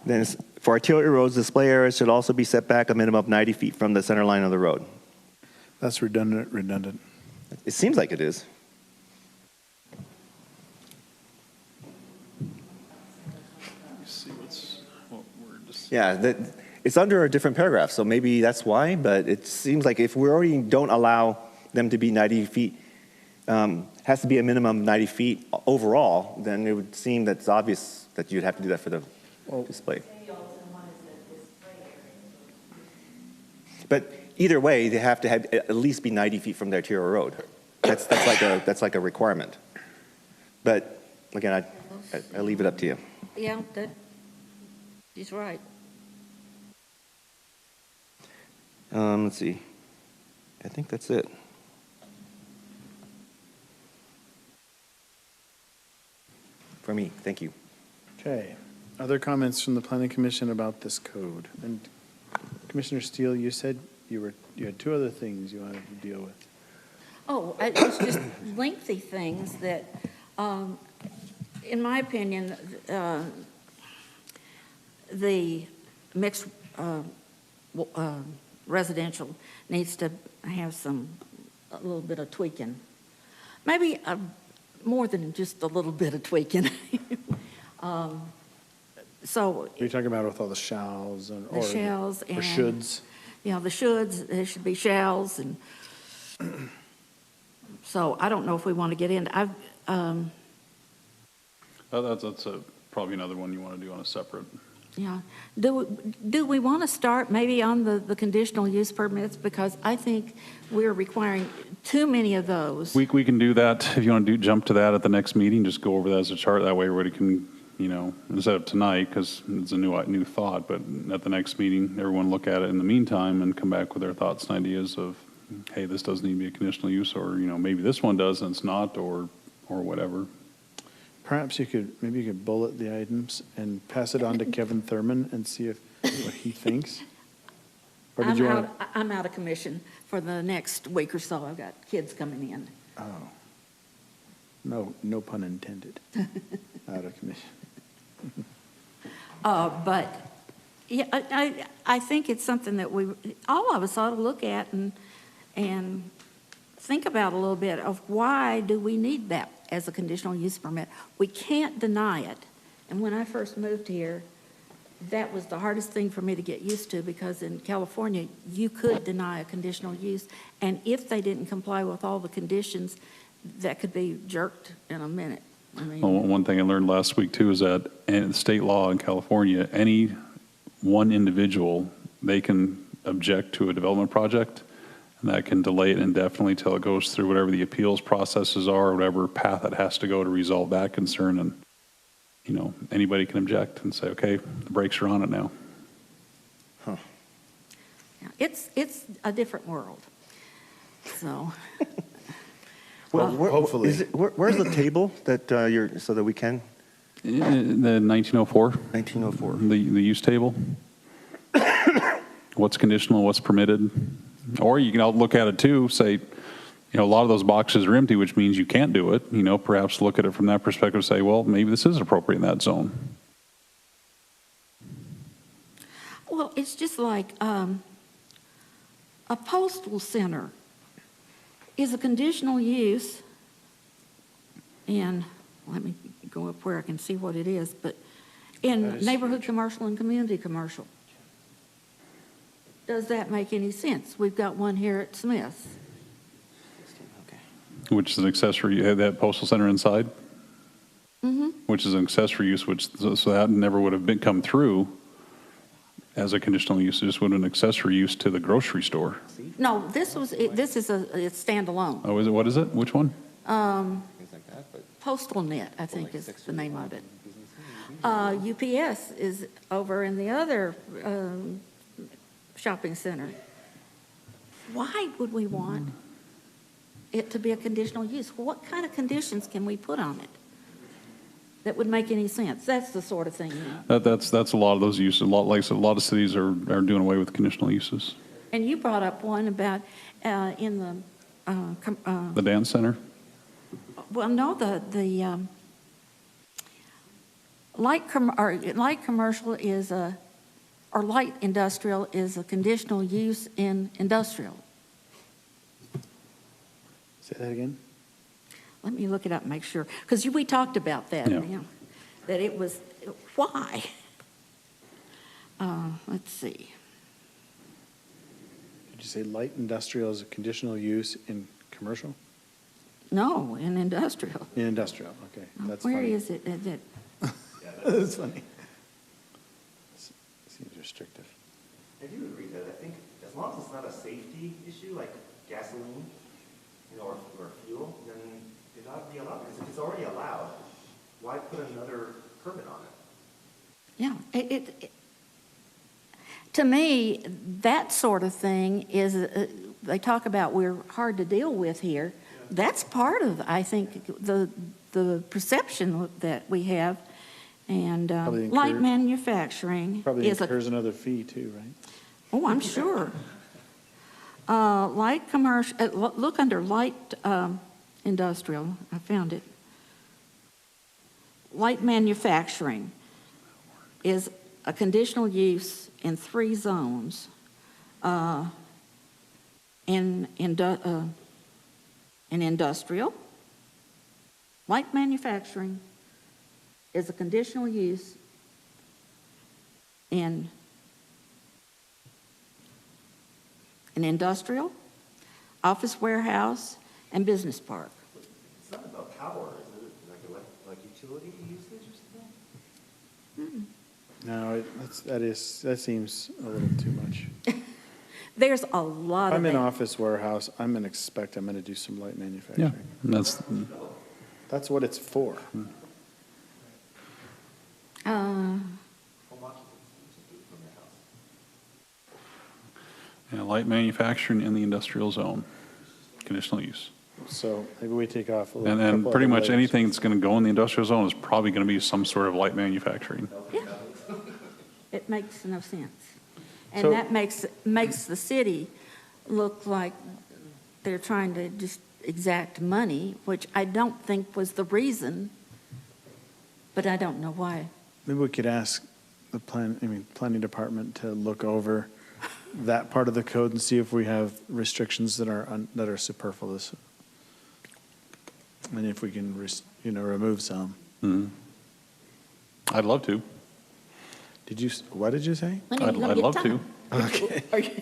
then for arterial roads, display areas should also be set back a minimum of 90 feet from the center line of the road. That's redundant. It seems like it is. Let's see what word this. Yeah, it's under a different paragraph, so maybe that's why, but it seems like if we already don't allow them to be 90 feet, has to be a minimum of 90 feet overall, then it would seem that's obvious that you'd have to do that for the display. But either way, they have to have at least be 90 feet from the arterial road. That's like a requirement. But again, I leave it up to you. Yeah, he's right. Let's see. I think that's it. For me, thank you. Okay. Other comments from the planning commission about this code? And Commissioner Steele, you said you had 2 other things you wanted to deal with. Oh, it's just lengthy things that, in my opinion, the mixed residential needs to have a little bit of tweaking. Maybe more than just a little bit of tweaking. So. You're talking about with all the shalls and The shalls or and. shoulds? Yeah, the shoulds, there should be shalls, and so I don't know if we want to get into, That's probably another one you want to do on a separate. yeah. Do we want to start maybe on the conditional use permits? Because I think we're requiring too many of those. We can do that, if you want to jump to that at the next meeting, just go over that as a chart, that way everybody can, instead of tonight, because it's a new thought, but at the next meeting, everyone look at it in the meantime and come back with their thoughts and ideas of, hey, this does need to be a conditional use, or, maybe this one does and it's not, or whatever. Perhaps you could bullet the items and pass it on to Kevin Thurman and see what he thinks? Or did you want to? I'm out of commission for the next week or so. I've got kids coming in. Oh. No pun intended. Out of commission. But, yeah, I think it's something that all of us ought to look at and think about a little bit of why do we need that as a conditional use permit. We can't deny it. And when I first moved here, that was the hardest thing for me to get used to, because in California, you could deny a conditional use, and if they didn't comply with all the conditions, that could be jerked in a minute. I mean, Well, one thing I learned last week too is that in state law in California, any one individual, they can object to a development project, and that can delay it indefinitely till it goes through whatever the appeals processes are, or whatever path it has to go to resolve that concern. And, anybody can object and say, okay, the brakes are on it now. it's a different world. So, Hopefully. Where's the table that so that we can? The 1904, 1904. the use table. What's conditional, what's permitted? Or you can look at it too, say, a lot of those boxes are empty, which means you can't do it. Perhaps look at it from that perspective, say, well, maybe this is appropriate in that zone. Well, it's just like a postal center is a conditional use, and let me go up where I can see what it is, but in neighborhood commercial and community commercial. Does that make any sense? We've got one here at Smith's. Which is an accessory, you had that postal center inside? Mm-hmm. Which is an accessory use, so that never would have come through as a conditional use, it just would have been an accessory use to the grocery store. No, this is it's standalone. Oh, is it, what is it, which one? Postal Net, I think is the name of it. UPS is over in the other shopping center. Why would we want it to be a conditional use? What kind of conditions can we put on it that would make any sense? That's the sort of thing. That's a lot of those uses. Like I said, a lot of cities are doing away with conditional uses. And you brought up one about in The dance center? well, no, the light commercial is or light industrial is a conditional use in industrial. Say that again? Let me look it up and make sure, because we talked about that, Yeah. That it was, why? Let's see. Did you say light industrial is a conditional use in commercial? No, in industrial. In industrial, okay, that's Where funny. is it? That's funny. Seems restrictive. I do agree that I think as long as it's not a safety issue like gasoline, or fuel, then it ought to be allowed. Because if it's already allowed, why put another permit on it? Yeah, to me, that sort of thing is, they talk about we're hard to deal with here. That's part of, I think, the perception that we have. And Probably light incur- manufacturing Probably is incurs another fee too, right? Oh, I'm sure. Light commercial, look under light industrial, I found it. Light manufacturing is a conditional use in 3 zones. In industrial, light manufacturing is a conditional use in industrial, office warehouse, and business park. It's not about power, is it? Like utility usage or something? No, that seems a little too much. There's a lot If of I'm in that. office warehouse, I'm going to do some light Yeah, manufacturing. that's, That's what it's for. light manufacturing in the industrial zone, conditional use. So maybe we take off a little. And couple pretty other much letters. anything that's going to go in the industrial zone is probably going to be some sort of light manufacturing. Yeah. It makes no sense. And So- that makes the city look like they're trying to just exact money, which I don't think was the reason, but I don't know why. Maybe we could ask the planning department to look over that part of the code and see if we have restrictions that are superfluous. And if we can, remove some. I'd love to. What did you say? Let me- I'd let me get love to. time.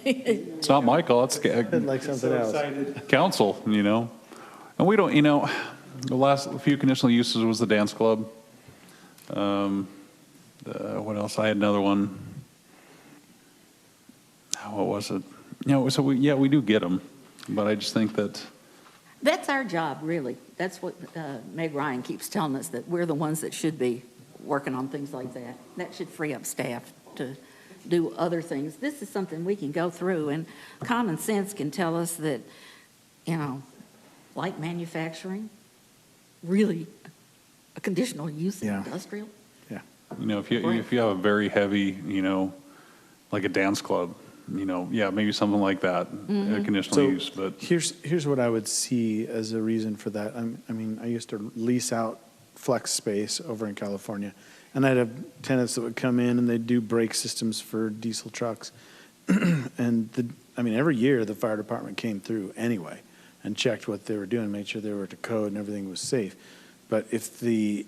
It's not Michael, it's Like something else. council, And we don't, the last few conditional uses was the dance club. What else? I had another one. What was it? So we do get them, but I just think that, That's our job, really. That's what Meg Ryan keeps telling us, that we're the ones that should be working on things like that. That should free up staff to do other things. This is something we can go through, and common sense can tell us that, light manufacturing, really a conditional use in Yeah. industrial. Yeah. You know, if you have a very heavy, you know, like a dance club, you know, yeah, maybe something like that, a conditional So use, but here's what I would see as a reason for that. I mean, I used to lease out flex space over in California, and I'd have tenants that would come in and they'd do brake systems for diesel trucks. And I mean, every year the fire department came through anyway and checked what they were doing, made sure they were to code and everything was safe. But if the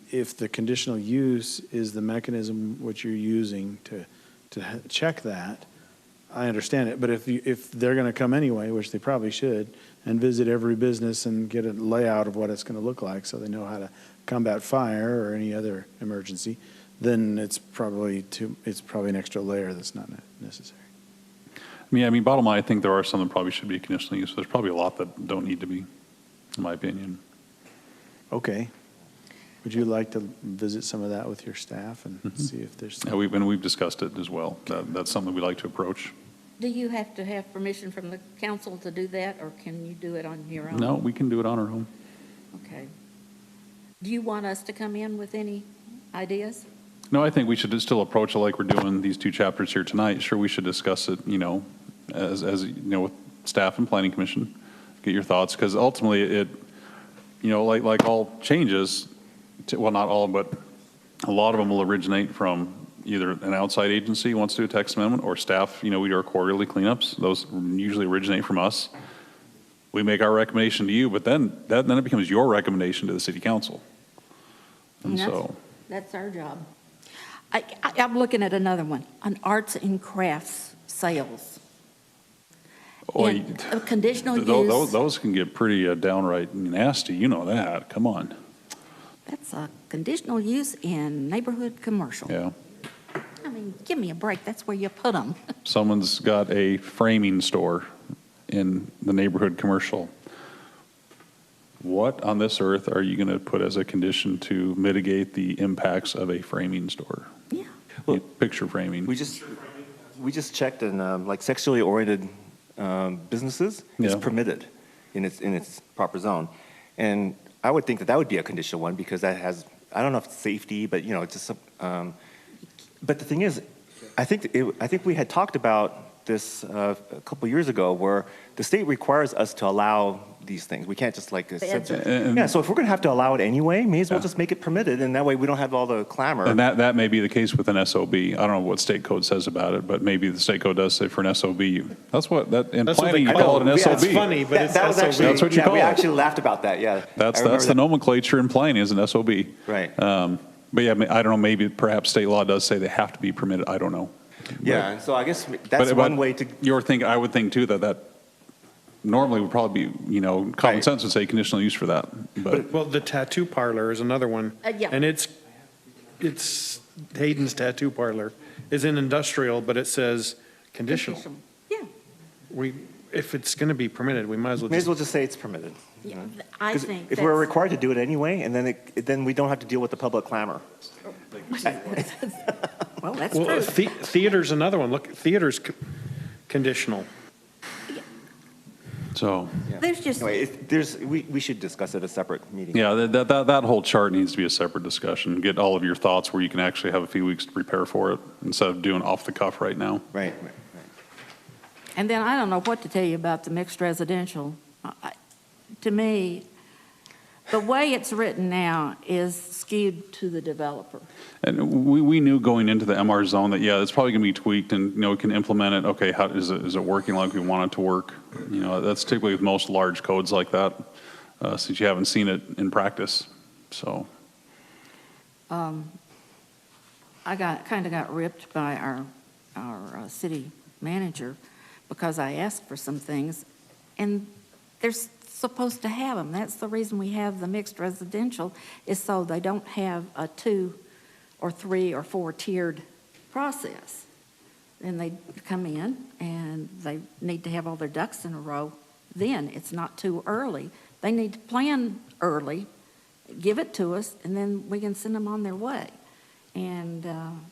conditional use is the mechanism which you're using to check that, I understand it. But if they're going to come anyway, which they probably should, and visit every business and get a layout of what it's going to look like so they know how to combat fire or any other emergency, then it's probably an extra layer that's not necessary. I mean, bottom line, I think there are some that probably should be conditional use. There's probably a lot that don't need to be, in my opinion. Okay. Would you like to visit some of that with your staff and see if there's Yeah, we've discussed it as well. That's something we'd like to approach. Do you have to have permission from the council to do that, or can you do it on your own? No, we can do it on our own. Okay. Do you want us to come in with any ideas? No, I think we should still approach it like we're doing these two chapters here tonight. Sure, we should discuss it, you know, as you know, with staff and planning commission, get your thoughts, because ultimately it, you know, like all changes, well, not all, but a lot of them will originate from either an outside agency who wants to do a text amendment or staff. You know, we do our quarterly cleanups. Those usually originate from us. We make our recommendation to you, but then it becomes your recommendation to the city council. And that's- so, That's our job. I'm looking at another one, on arts and crafts sales. In a conditional use. those can get pretty downright nasty. You know that. Come on. That's a conditional use in neighborhood commercial. Yeah. I mean, give me a break, that's where you put them. Someone's got a framing store in the neighborhood commercial. What on this earth are you going to put as a condition to mitigate the impacts of a framing store? Yeah. Well, Picture framing. We just checked, and like sexually oriented businesses is Yeah. permitted in its proper zone, and I would think that would be a conditional one because that has, I don't know if it's safety, but you know, it's just. But the thing is, I think we had talked about this a couple years ago, where the state requires us to allow these things. We can't just like And- yeah. So if we're going to have to allow it anyway, may as well Yeah. just make it permitted, and that way we don't have all the clamor. And that may be the case with an SOB. I don't know what state code says about it, but maybe the state code does say for an SOB. That's what, in That's what planning, they you call it an know. Yeah, SOB. It's funny, but it's that was SOB. actually, That's what you yeah, call we it. actually laughed about that. Yeah, That's I remember the that. nomenclature in planning is an SOB. Right. But yeah, I don't know, maybe perhaps state law does say they have to be permitted. I don't know. Yeah, and so I guess that's But one way to. I would think too that normally would probably be, you know, common Right. sense would say conditional use for that. But Well, the tattoo parlor is another one. Yeah. And it's Hayden's Tattoo Parlor is in industrial, but it says conditional. Yeah, If it's going to be permitted, we might as well May as just, well just say it's permitted. yeah, I 'Cause think if we're that's- required to do it anyway, and then we don't have to deal with the public clamor. Well, that's well, true. theater's another one. Look, theater's conditional. so, There's just, Anyway, we should discuss it at a separate meeting. yeah, that whole chart needs to be a separate discussion. Get all of your thoughts where you can actually have a few weeks to prepare for it instead of doing off the cuff right now. Right. and then I don't know what to tell you about the mixed residential. To me, the way it's written now is skewed to the developer. And we knew going into the MR zone that, yeah, it's probably going to be tweaked and, you know, we can implement it. Okay, how is it working like we want it to work? You know, that's typically with most large codes like that, since you haven't seen it in practice. So, I kind of got ripped by our city manager because I asked for some things, and they're supposed to have them. That's the reason we have the mixed residential, is so they don't have a 2 or 3 or 4 tiered process. Then they come in and they need to have all their ducks in a row. Then it's not too early. They need to plan early, give it to us, and then we can send them on their way. And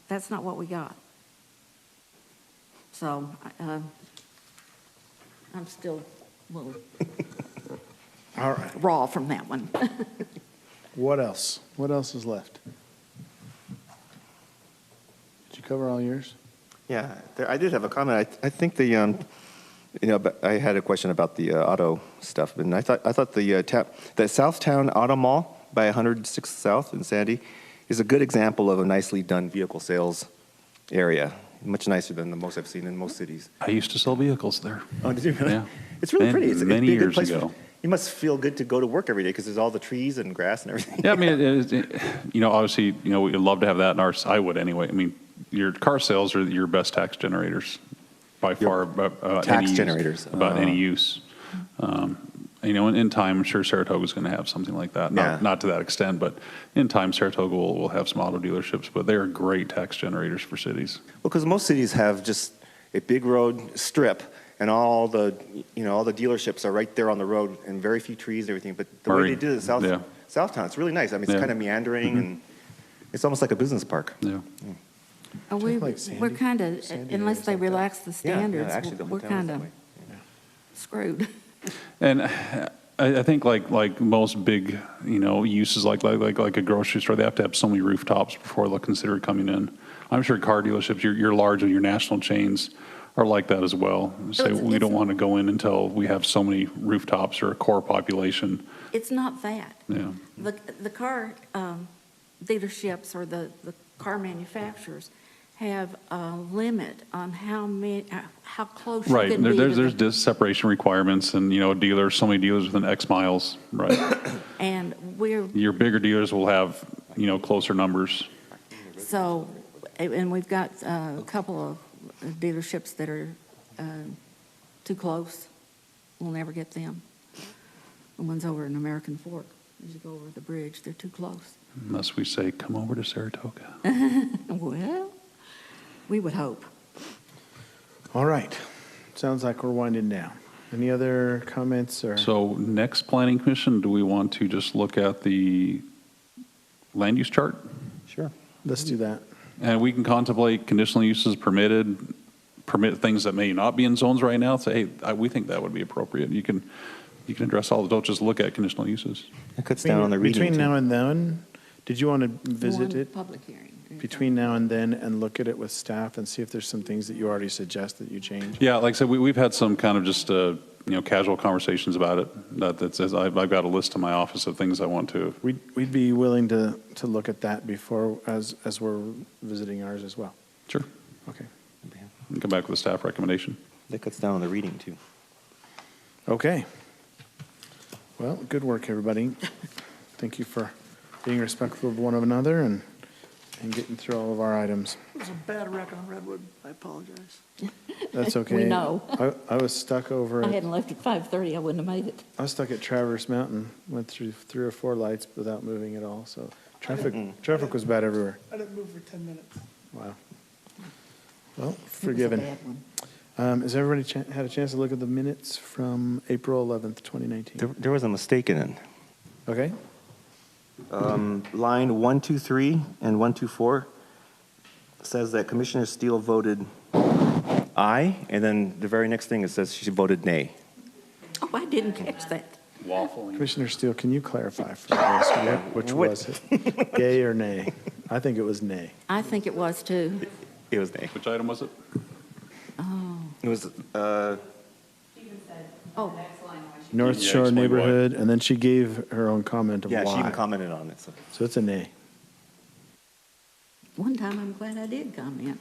that's not what we got. So I'm still a little All right. raw from that one. What else? What else is left? Did you cover all yours? Yeah, I did have a comment. I think but I had a question about the auto stuff, and I thought the Southtown Auto Mall by 106th South in Sandy is a good example of a nicely done vehicle sales area. Much nicer than the most I've seen in most cities. I used to sell vehicles there. Oh, did you really? Yeah. It's really pretty. It'd Many be a good years place ago. you must feel good to go to work every day because there's all the trees and grass and everything. Yeah, I mean, obviously, we'd love to have that in our, I would anyway. I mean, your car sales are your best tax generators by far. About Tax any use- generators. About any use. In time, I'm sure Saratoga's going to have something like that. Yeah. Not to that extent, but in time, Saratoga will have some auto dealerships, but they're great tax generators for cities. Well, because most cities have just a big road strip, and all the dealerships are right there on the road, and very few trees and everything. But the way Murray, they did it, Southtown, it's really nice. I mean, it's Yeah. kind of meandering, and it's almost like a business park. Yeah. We're Sandy- kind of, Sandy unless areas they like that. relax the standards, actually, the whole we're town is kind that of way. screwed. And I think like most big, uses like a grocery store, they have to have so many rooftops before they'll consider coming in. I'm sure car dealerships, your large and your national chains are like that as well. Say, It's- we don't it's- want to go in until we have so many rooftops or a core population. It's not that. Yeah. The car dealerships or the car manufacturers have a limit on how close you Right. can be to There's the, separation requirements and, dealers, so many dealers within X miles, right? and we're, Your bigger dealers will have, closer numbers. so, and we've got a couple of dealerships that are too close. We'll never get them. The ones over in American Fork, as you go over the bridge, they're too close. Unless we say, come over to Saratoga. Well, we would hope. All right. Sounds like we're winding down. Any other comments or? So next planning commission, do we want to just look at the land use chart? Sure. Let's do that. And we can contemplate conditional uses permit things that may not be in zones right now. Say, hey, we think that would be appropriate. You can address all, don't just look at conditional uses. It cuts down on the reading. Between too. now and then, did you want to visit One it public hearing. between now and then and look at it with staff and see if there's some things that you already suggest that you change? Yeah, like I said, we've had some kind of just, casual conversations about it. That says, I've got a list in my office of things I want to. We'd be willing to look at that before, as we're visiting ours as well. Sure. Okay. And come back with a staff recommendation. That cuts down on the reading too. Okay. Well, good work, everybody. Thank you for being respectful of one another and getting through all of our items. It was a bad wreck on Redwood. I apologize. That's okay. We know. I was stuck over I at, hadn't left at 5:30, I wouldn't have made it. I was stuck at Traverse Mountain, went through 3 or 4 lights without moving at all, so traffic was bad everywhere. I didn't move for 10 minutes. Wow. Well, It was a forgiven. bad one. Has everybody had a chance to look at the minutes from April 11th, 2019? There was a mistake in it. Okay? Line 123 and 124 says that Commissioner Steele voted aye, and then the very next thing it says she voted nay. Oh, I didn't catch that. Waffling. Commissioner Steele, can you clarify for us which was it? Yay or nay? I think it was nay. I think it was too. It was nay. Which item was it? Oh, It was, oh, North Yeah, Shore explain why. neighborhood, and then she gave her own comment of yeah, she even why. commented on it. So. So it's a nay. one time I'm glad I did comment.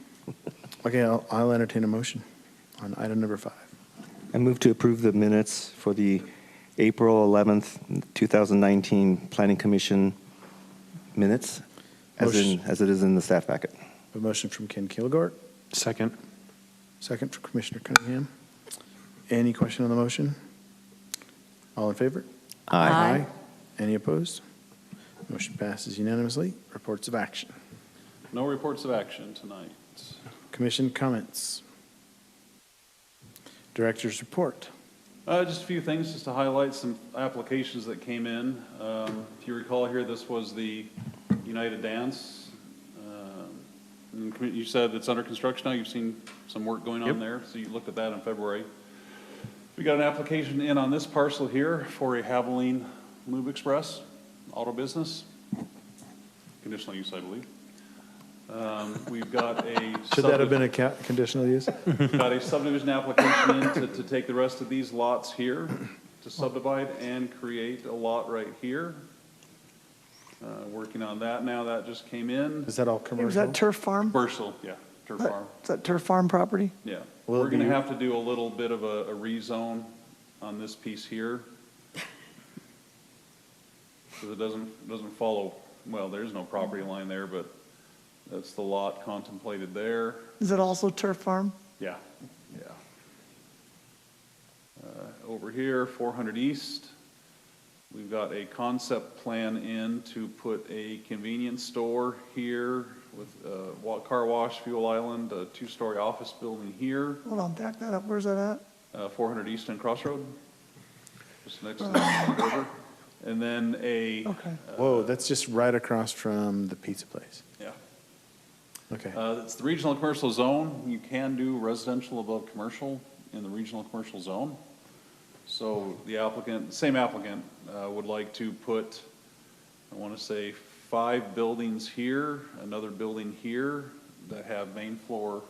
Okay, I'll entertain a motion on item number 5. I move to approve the minutes for the April 11th, 2019 Planning Commission minutes as it is in the staff packet. A motion from Ken Kilgore, Second. second from Commissioner Cunningham. Any question on the motion? All in favor? Aye. Any opposed? Motion passes unanimously. Reports of action. No reports of action tonight. Commission comments. Director's report. Just a few things, just to highlight some applications that came in. If you recall here, this was the United Dance. And you said it's under construction now. You've seen some work going on Yep. there, so you looked at that in February. We got an application in on this parcel here for a Haviland Lube Express auto business. Conditional use, I believe. We've got a. Should that have been a conditional use? We've got a subdivision application in to take the rest of these lots here, to subdivide and create a lot right here. Working on that now, that just came in. Is that all Is commercial? that turf farm? Commercial, yeah, turf farm, Is that turf farm property? yeah. Will it We're gonna be- have to do a little bit of a rezone on this piece here. Because it doesn't follow, well, there's no property line there, but that's the lot contemplated there. Is it also turf farm? Yeah, yeah. Over here, 400 East, we've got a concept plan in to put a convenience store here with a car wash, fuel island, a 2-story office building here, Hold on, back that up. Where's that at? 400 East and Crossroad, just next to the river. And then a, Okay. Whoa, that's just right across from the pizza place. yeah. Okay. It's the regional commercial zone. You can do residential above commercial in the regional commercial zone. So the applicant, same applicant, would like to put, I want to say, 5 buildings here, another building here that have main floor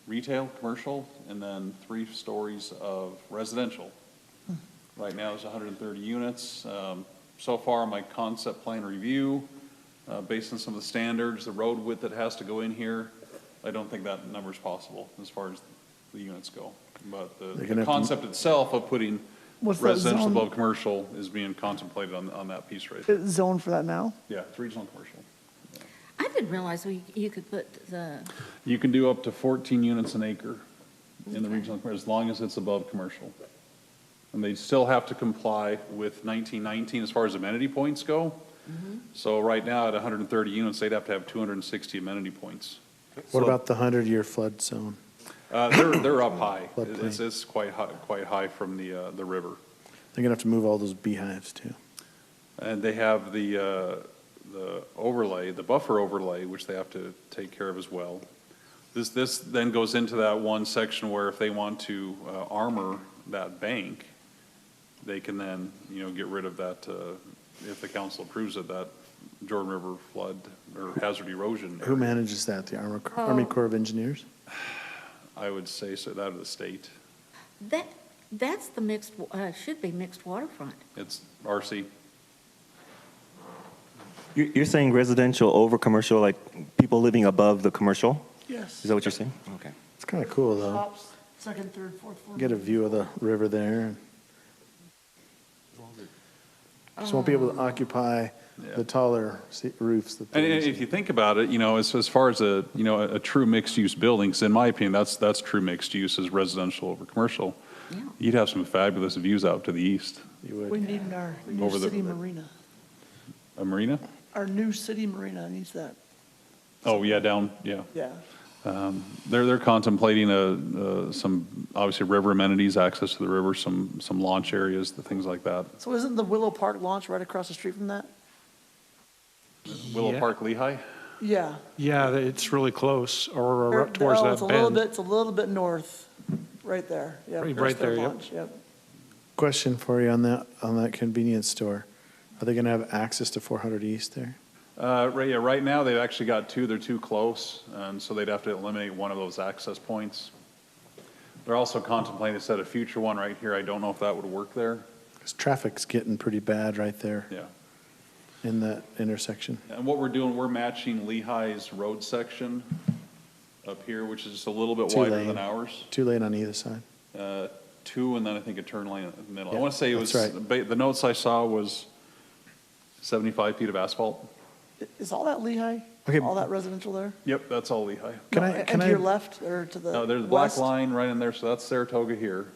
retail, commercial, and then 3 stories of residential. Right now it's 130 units. So far, my concept plan review, based on some of the standards, the road width that has to go in here, I don't think that number's possible as far as the units go. But They're the gonna have to- concept itself of putting What's that residential zone? above commercial is being contemplated on that piece right there. It's zoned for that now? Yeah, it's regional commercial. I didn't realize you could put the, You can do up to 14 units an acre in the Okay. regional, as long as it's above commercial. And they still have to comply with 1919 as far as amenity points go. So right now, at 130 units, they'd have to have 260 amenity points. What about the 100-year flood zone? They're up high. Floodplain. It's quite high from the river. They're gonna have to move all those beehives too. And they have the overlay, the buffer overlay, which they have to take care of as well. This then goes into that one section where if they want to armor that bank, they can then, get rid of that, if the council approves of that Jordan River flood or hazard erosion. Who manages that? The Army Corps of Engineers? I would say so, that of the state. that's the mixed, should be mixed waterfront. It's RC. You're saying residential over commercial, like people living above the commercial? Yes. Is that what you're saying? Okay. It's kind of cool though. Tops, second, third, fourth floor. Get a view of the river there. Just won't be able to occupy the taller roofs that And they're if using. you think about it, as far as a true mixed-use building, 'cause in my opinion, that's true mixed use is residential over commercial. Yeah. You'd have some fabulous views out to the east. You We would. need our new Over the- city marina. A marina? Our new city marina needs that. Oh, yeah, down, yeah. Yeah. They're contemplating some, obviously, river amenities, access to the river, some launch areas, the things like that. So isn't the Willow Park launch right across the street from that? Willow Yeah. Park, Lehigh? Yeah. Yeah, it's really close, or Or- up towards oh, that it's a little bend. bit. It's a little bit north, right there. Yeah, Right across their there, yep. launch, Yep. Question for you on that convenience store. Are they gonna have access to 400 East there? Right now, they've actually got 2, they're too close, and so they'd have to eliminate one of those access points. They're also contemplating to set a future one right here. I don't know if that would work there. Because traffic's getting pretty bad right there Yeah. in that intersection. And what we're doing, we're matching Lehigh's road section up here, which is just a little bit wider Two-lane. than ours. 2 lane on either side. 2, and then I think a turn lane in the middle. I Yeah, want to say it was, that's the notes I saw was 75 feet of asphalt. Is all that Lehigh? Okay. All that residential there? Yep, that's all Lehigh. Can No, I- and can to I- your left or to the No, there's the black west? line right in there, so that's Saratoga here.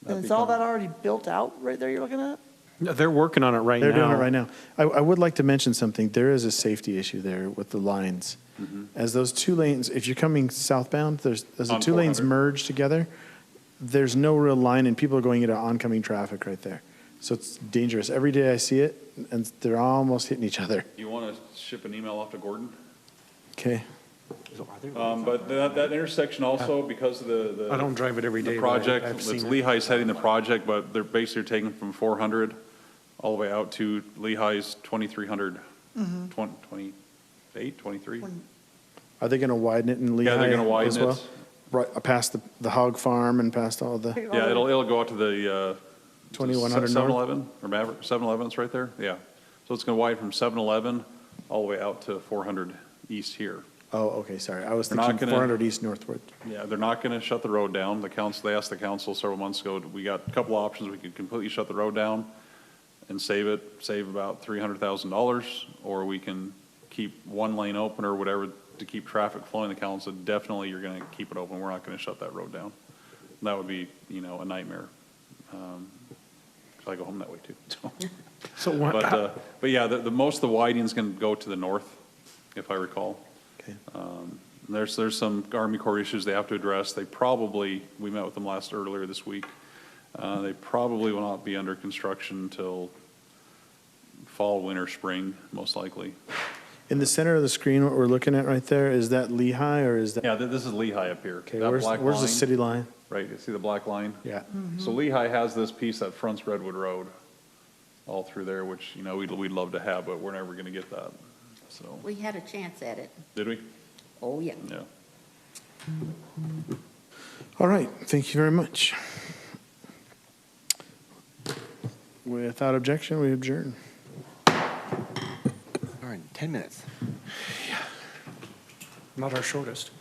And is all that already built out right there you're looking at? They're working on it right now. They're doing it right now. I would like to mention something. There is a safety issue there with the lines. As those 2 lanes, if you're coming southbound, as the On 2 lanes 400. merge together, there's no real line and people are going into oncoming traffic right there. So it's dangerous. Every day I see it and they're almost hitting each other. You want to ship an email off to Gordon? Okay. But that intersection also, because of the. I don't drive it every day, The but project, I've seen it's it. Lehigh's heading the project, but they're basically taking from 400 all the way out to Lehigh's 2,300, 28, 23? Are they going to widen it in Lehigh Yeah, they're gonna widen as well? it. Right, past the hog farm and past all the, Yeah, it'll go out to the, 2100 north? 7-Eleven, or Maverick, 7-Eleven's right there, yeah. So it's gonna widen from 7-Eleven all the way out to 400 east here. Oh, okay, sorry. I was They're not thinking gonna- 400 east northward. Yeah, they're not gonna shut the road down. The council, they asked the council several months ago, we got a couple options. We could completely shut the road down and save about $300,000, or we can keep one lane open or whatever to keep traffic flowing. The council said, definitely you're gonna keep it open. We're not gonna shut that road down. That would be, a nightmare. 'Cause I go home that way too, so. So what, But yeah, the most of the widening's gonna go to the north, if I recall. Okay. There's some Army Corps issues they have to address. We met with them earlier this week. They probably will not be under construction until fall, winter, spring, most likely. In the center of the screen, what we're looking at right there, is that Lehigh or is that? Yeah, this is Lehigh up here. Okay, That where's black the line, city line? Right, you see the black line? Yeah. So Lehigh has this piece that fronts Redwood Road all through there, which, we'd love to have, but we're never gonna get that, so. We had a chance at it. Did we? Oh, yeah. Yeah. All right, thank you very much. Without objection, we adjourn. All right, 10 minutes. not our shortest.